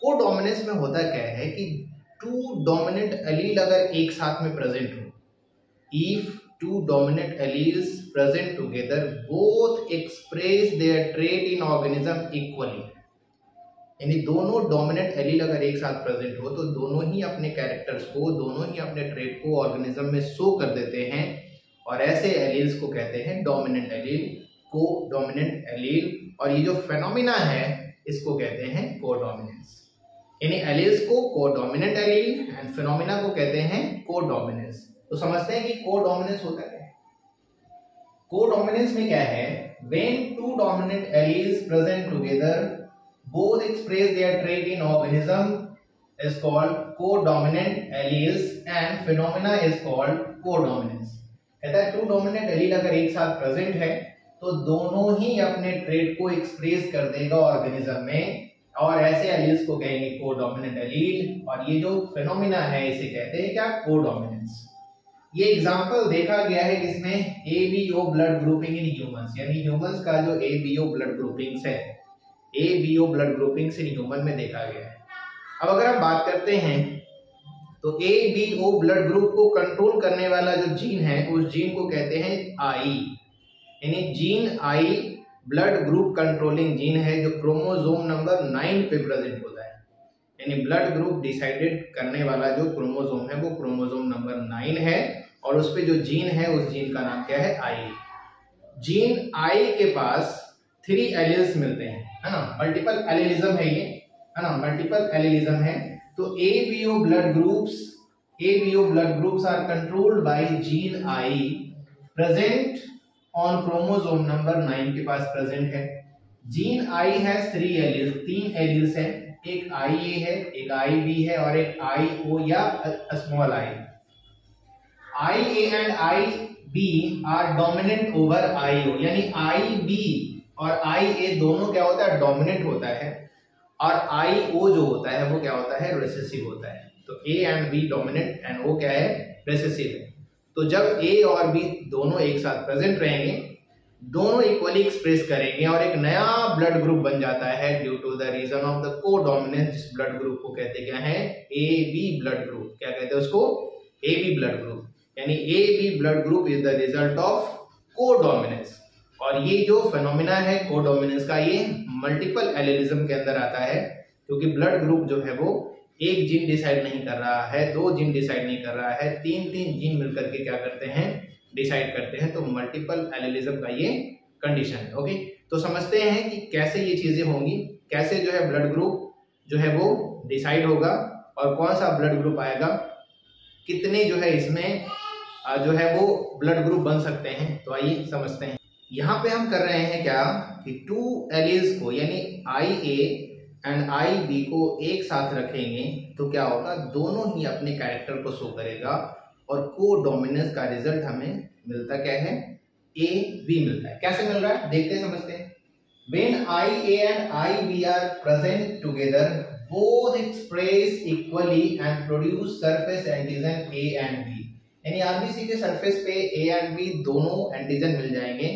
कोडोमिनेंस में होता क्या है कि 2 डोमिनेंट एलील अगर एक साथ में प्रेजेंट हो, if 2 dominant alleles present together both express their trait in organism equally, यानी दोनों डोमिनेंट एलील अगर एक साथ प्रेजेंट हो तो दोनों ही अपने कैरेक्टर्स को, दोनों ही अपने ट्रेट को ऑर्गेनिज्म में शो कर देते हैं, और ऐसे एलील्स को कहते हैं डोमिनेंट एलील, को डोमिनेंट एलील। और ये जो फेनोमिना है इसको कहते हैं कोडोमिनेंस, यानी एलील्स को कोडोमिनेंट एलील एंड फेनोमिना को कहते हैं कोडोमिनेंस। तो समझते हैं कि कोडोमिनेंस होता क्या है। कोडोमिनेंस में क्या है? when 2 dominant alleles present together both express their trait in organism is called codominant alleles and phenomena is called codominance। कहता है 2 dominant allele अगर एक साथ प्रेजेंट है तो दोनों ही अपने ट्रेट को एक्सप्रेस कर देगा ऑर्गेनिज्म में, और ऐसे एलील्स को कहेंगे कोडोमिनेंट एलील, और ये जो फेनोमिना है इसे कहते हैं क्या? कोडोमिनेंस। ये एग्जांपल देखा गया है किसमें? ABO blood grouping in humans, यानी ह्यूमंस का जो ABO ब्लड ग्रुपिंग्स है, ABO blood groupings in human में देखा गया है। अब अगर हम बात करते हैं तो ABO ब्लड ग्रुप को कंट्रोल करने वाला जो जीन है उस जीन को कहते हैं I, यानी gene I blood group controlling gene है जो क्रोमोसोम नंबर 9 पे प्रेजेंट होता है, यानी ब्लड ग्रुप डिसाइडेड करने वाला जो क्रोमोसोम है वो क्रोमोसोम नंबर 9 है, और उस पे जो जीन है उस जीन का नाम क्या है? I। जीन I के पास 3 एलील्स मिलते हैं, है ना, मल्टीपल एलीलिज्म है ये, है ना, मल्टीपल एलीलिज्म है। तो ABO blood groups are controlled by gene I present on chromosome number 9 के पास प्रेजेंट है। Gene I has 3 alleles, 3 alleles है, एक IA है, एक IB है और एक IO या small I। IA and IB are dominant over IO, यानी IB और IA दोनों क्या होता है? डोमिनेंट होता है, और IO जो होता है वो क्या होता है? रिसेसिव होता है। तो A and B dominant and O क्या है? रिसेसिव है। तो जब A और B दोनों एक साथ प्रेजेंट रहेंगे, दोनों इक्वली एक्सप्रेस करेंगे और एक नया ब्लड ग्रुप बन जाता है due to the reason of the codominance. Blood group को कहते क्या है? AB blood group. क्या कहते हैं उसको? AB ब्लड ग्रुप, यानी AB blood group is the result of codominance. और ये जो फेनोमेना है कोडोमिनेंस का, ये मल्टीपल एलीलिज्म के अंदर आता है, क्योंकि ब्लड ग्रुप जो है वो एक जीन डिसाइड नहीं कर रहा है, 2 जीन डिसाइड नहीं कर रहा है, 3 जीन मिलकर के क्या करते हैं? डिसाइड करते हैं। तो मल्टीपल एलीलिज्म का ये कंडीशन है। ओके, तो समझते हैं कि कैसे ये चीजें होंगी, कैसे जो है ब्लड ग्रुप जो है वो डिसाइड होगा और कौन सा ब्लड ग्रुप आएगा, कितने जो है इसमें जो है वो ब्लड ग्रुप बन सकते हैं। तो आइए समझते हैं। यहाँ पे हम कर रहे हैं क्या कि 2 एलील्स को यानी IA एंड IB को एक साथ रखेंगे तो क्या होगा? दोनों ही अपने कैरेक्टर को शो करेगा और कोडोमिनेंस का रिजल्ट हमें मिलता क्या है? AB मिलता है। कैसे मिल रहा है देखते समझते हैं। When IA and IB are present together, both express equally and produce surface antigen A and B। यानी आरबीसी के सरफेस पे A and B दोनों एंटीजन मिल जाएंगे।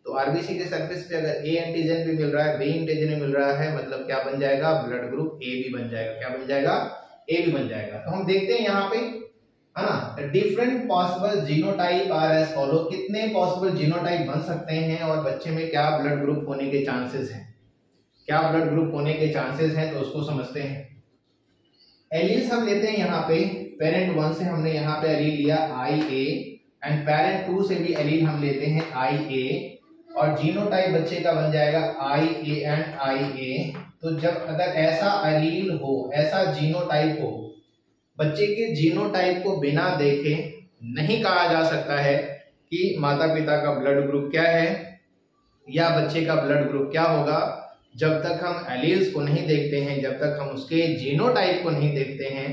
तो आरबीसी के सरफेस पे अगर A एंटीजन भी मिल रहा है, B एंटीजन भी मिल रहा है, मतलब क्या बन जाएगा, ब्लड ग्रुप A भी बन जाएगा। क्या बन जाएगा, A भी बन जाएगा। तो हम देखते हैं यहाँ पे, है ना, different possible genotype are as follow. कितने पॉसिबल जीनोटाइप बन सकते हैं और बच्चे में क्या ब्लड ग्रुप होने के चांसेस हैं, क्या ब्लड ग्रुप होने के चांसेस हैं, तो उसको समझते हैं। एलील्स हम लेते हैं यहाँ पे, पेरेंट 1 से हमने यहाँ पे एलील लिया IA एंड पेरेंट 2 से भी एलील हम लेते हैं IA और जीनोटाइप बच्चे का बन जाएगा IA एंड IA। तो जब अगर ऐसा एलील हो, ऐसा जीनोटाइप हो, बच्चे के जीनोटाइप को बिना देखे नहीं कहा जा सकता है कि माता पिता का ब्लड ग्रुप क्या है या बच्चे का ब्लड ग्रुप क्या होगा। जब तक हम एलील्स को नहीं देखते हैं, जब तक हम उसके जीनोटाइप को नहीं देखते हैं,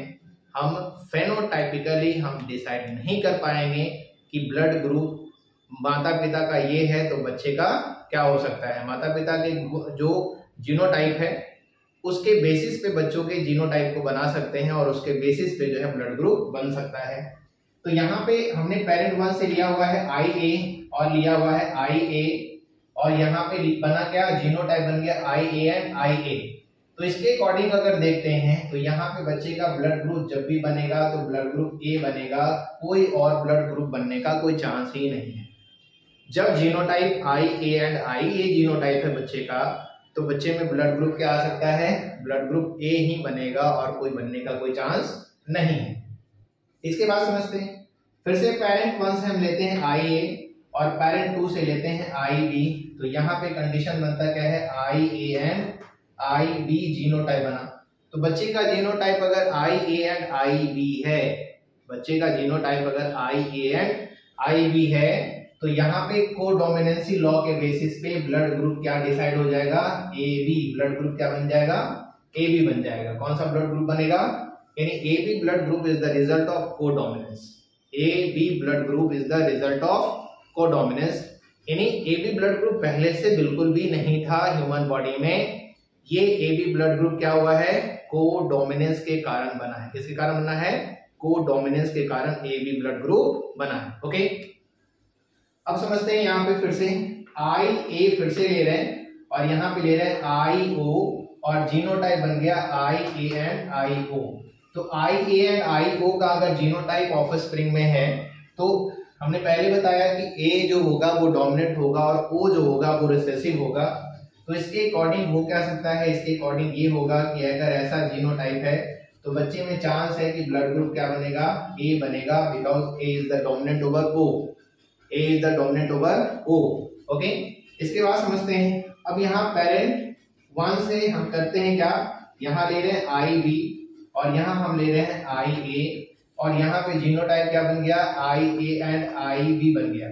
हम फेनोटाइपिकली हम डिसाइड नहीं कर पाएंगे कि ब्लड ग्रुप माता पिता का ये है तो बच्चे का क्या हो सकता है। माता पिता के जो जीनोटाइप है उसके बेसिस पे बच्चों के जीनोटाइप को बना सकते हैं और उसके बेसिस पे जो है ब्लड ग्रुप बन सकता है। तो यहाँ पे हमने पेरेंट 1 से लिया हुआ है IA और लिया हुआ है IA और यहाँ पे बना क्या, जीनोटाइप बन गया IA एंड IA। तो इसके अकॉर्डिंग अगर देखते हैं तो यहाँ पे बच्चे का ब्लड ग्रुप जब भी बनेगा तो ब्लड ग्रुप A बनेगा, कोई और ब्लड ग्रुप बनने का कोई चांस ही नहीं है। जब genotype IA and IA genotype है बच्चे का, तो बच्चे में ब्लड ग्रुप क्या आ सकता है, ब्लड ग्रुप A ही बनेगा और कोई बनने का कोई चांस नहीं है। इसके बाद समझते हैं, फिर से पेरेंट 1 से हम लेते हैं IA और पेरेंट 2 से लेते हैं IB। तो यहाँ पे कंडीशन बनता क्या है, IA एंड IB जीनोटाइप बना। तो बच्चे का जीनोटाइप अगर IA एंड IB है, बच्चे का जीनोटाइप अगर IA एंड IB है, तो यहाँ पे कोडोमिनेंसी लॉ के बेसिस पे ब्लड ग्रुप क्या डिसाइड हो जाएगा, AB। ब्लड ग्रुप क्या बन जाएगा, AB बन जाएगा। कौन सा ब्लड ग्रुप बनेगा, यानी AB blood group is the result of codominance. AB blood group is the result of codominance, यानी AB ब्लड ग्रुप पहले से बिल्कुल भी नहीं था ह्यूमन बॉडी में। ये AB ब्लड ग्रुप क्या हुआ है, कोडोमिनेंस के कारण बना है। किसके कारण बना है, कोडोमिनेंस के कारण AB ब्लड ग्रुप बना है। ओके, अब समझते हैं यहाँ पे फिर से IA फिर से ले रहे हैं और यहाँ पे ले रहे हैं IO और जीनोटाइप बन गया IA एंड IO। तो IA एंड IO का अगर जीनोटाइप ऑफस्प्रिंग में है तो हमने पहले बताया कि A जो होगा वो डोमिनेंट होगा और O जो होगा वो रिसेसिव होगा। तो इसके अकॉर्डिंग हो क्या सकता है, इसके अकॉर्डिंग ये होगा कि अगर ऐसा जीनोटाइप है तो बच्चे में चांस है कि ब्लड ग्रुप क्या बनेगा, A बनेगा, because A is the dominant over O। A is the dominant over O। Okay, इसके बाद समझते हैं, अब यहाँ पेरेंट 1 से हम करते हैं क्या, यहाँ ले रहे हैं IB और यहाँ हम ले रहे हैं IA और यहाँ पे जीनोटाइप क्या बन गया, IA एंड IB बन गया।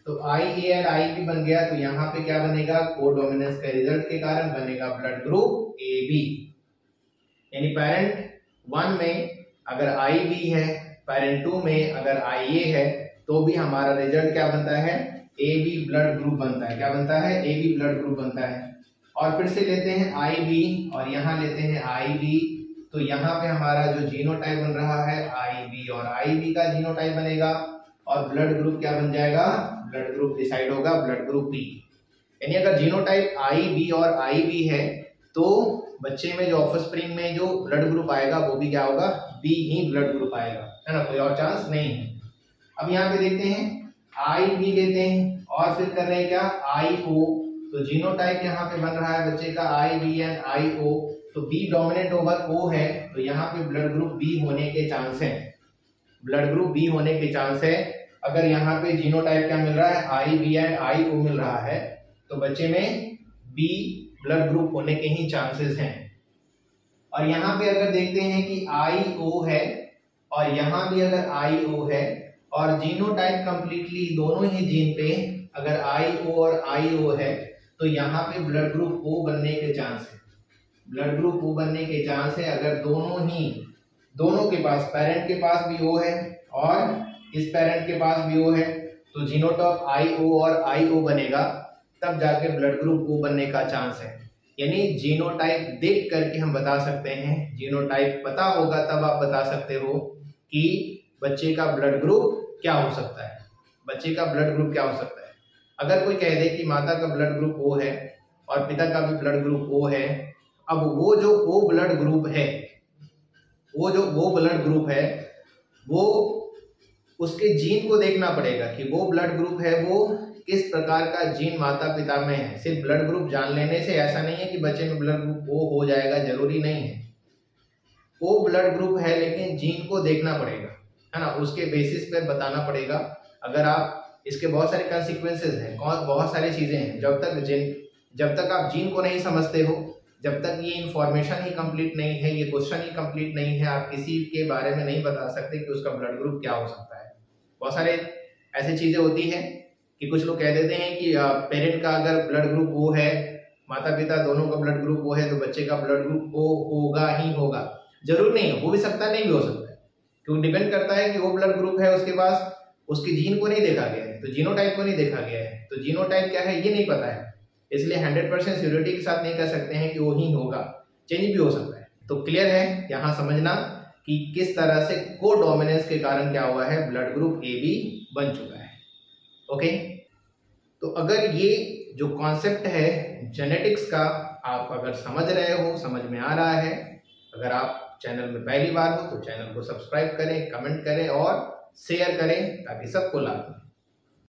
तो IA एंड IB बन गया तो यहाँ पे क्या बनेगा, कोडोमिनेंस के रिजल्ट के कारण बनेगा ब्लड ग्रुप AB। यानी पेरेंट 1 में अगर IB है, पेरेंट 2 में अगर IA है, तो भी हमारा रिजल्ट क्या बनता है, AB ब्लड ग्रुप बनता है। क्या बनता है, AB ब्लड ग्रुप बनता है। और फिर से लेते हैं IB और यहाँ लेते हैं IB। तो यहाँ पे हमारा जो जीनोटाइप बन रहा है IB और IB का जीनोटाइप बनेगा और ब्लड ग्रुप क्या बन जाएगा, ब्लड ग्रुप डिसाइड होगा ब्लड ग्रुप B। यानी अगर जीनोटाइप IB और IB है तो बच्चे में जो ऑफस्प्रिंग में जो ब्लड ग्रुप आएगा वो भी क्या होगा, B ही ब्लड ग्रुप आएगा, है ना, कोई और चांस नहीं है। अब यहाँ पे देखते हैं IB लेते हैं और फिर कर रहे हैं क्या, IO। तो जीनोटाइप यहाँ पे बन रहा है बच्चे का IB एंड IO। तो B डोमिनेंट ओवर O है तो यहाँ पे ब्लड ग्रुप B होने के चांस है, ब्लड ग्रुप B होने के चांस है। अगर यहाँ पे जीनोटाइप क्या मिल रहा है, IB एंड IO मिल रहा है तो बच्चे में B ब्लड ग्रुप होने के ही चांसेस हैं। और यहाँ पे अगर देखते हैं कि IO है और यहाँ भी अगर IO है और जीनोटाइप कंप्लीटली दोनों ही जीन पे अगर IO और IO है तो यहाँ पे ब्लड ग्रुप O बनने के चांस है, ब्लड ग्रुप O बनने के चांस है। अगर दोनों के पास, पेरेंट के पास भी O है और इस पेरेंट के पास भी O है तो जीनोटाइप IO और IO बनेगा, तब जाके ब्लड ग्रुप O बनने का चांस है। यानी जीनोटाइप देख करके हम बता सकते हैं, जीनोटाइप पता होगा तब आप बता सकते हो कि बच्चे का ब्लड ग्रुप क्या हो सकता है, बच्चे का ब्लड ग्रुप क्या हो सकता है। अगर कोई कह दे कि माता का ब्लड ग्रुप O है और पिता का भी ब्लड ग्रुप O है, अब वो जो O ब्लड ग्रुप है, वो जो O ब्लड ग्रुप है, वो उसके जीन को देखना पड़ेगा कि वो ब्लड ग्रुप है वो किस प्रकार का जीन माता पिता में है। सिर्फ ब्लड ग्रुप जान लेने से ऐसा नहीं है कि बच्चे में ब्लड ग्रुप O हो जाएगा, जरूरी नहीं है। O ब्लड ग्रुप है लेकिन जीन को देखना पड़ेगा, है ना, उसके बेसिस पर बताना पड़ेगा। अगर आप इसके बहुत सारे कॉन्सिक्वेंसेस हैं, बहुत सारी चीजें हैं। जब तक आप जीन को नहीं समझते हो, जब तक ये इंफॉर्मेशन ही कंप्लीट नहीं है, ये क्वेश्चन ही कंप्लीट नहीं है, आप किसी के बारे में नहीं बता सकते कि उसका ब्लड ग्रुप क्या हो सकता है। बहुत सारे ऐसी चीजें होती हैं कि कुछ लोग कह देते हैं कि पेरेंट का अगर ब्लड ग्रुप O है, माता पिता दोनों का ब्लड ग्रुप O है, तो बच्चे का ब्लड ग्रुप O होगा ही होगा। जरूर नहीं है, हो भी सकता है, नहीं भी हो सकता है, क्योंकि डिपेंड करता है कि वो ब्लड ग्रुप है उसके पास उसके जीन को नहीं देखा गया है, तो जीनोटाइप को नहीं देखा गया है, तो जीनोटाइप क्या है ये नहीं पता है, इसलिए 100% श्योरिटी के साथ नहीं कह सकते हैं कि वो ही होगा, चेंज भी हो सकता है। तो क्लियर है यहाँ समझना कि किस तरह से कोडोमिनेंस के कारण क्या हुआ है, ब्लड ग्रुप AB बन चुका है। ओके, तो अगर ये जो कॉन्सेप्ट है जेनेटिक्स का आप अगर समझ रहे हो, समझ में आ रहा है, अगर आप चैनल में पहली बार हो तो चैनल को सब्सक्राइब करें, कमेंट करें और शेयर करें ताकि सबको लाभ मिले।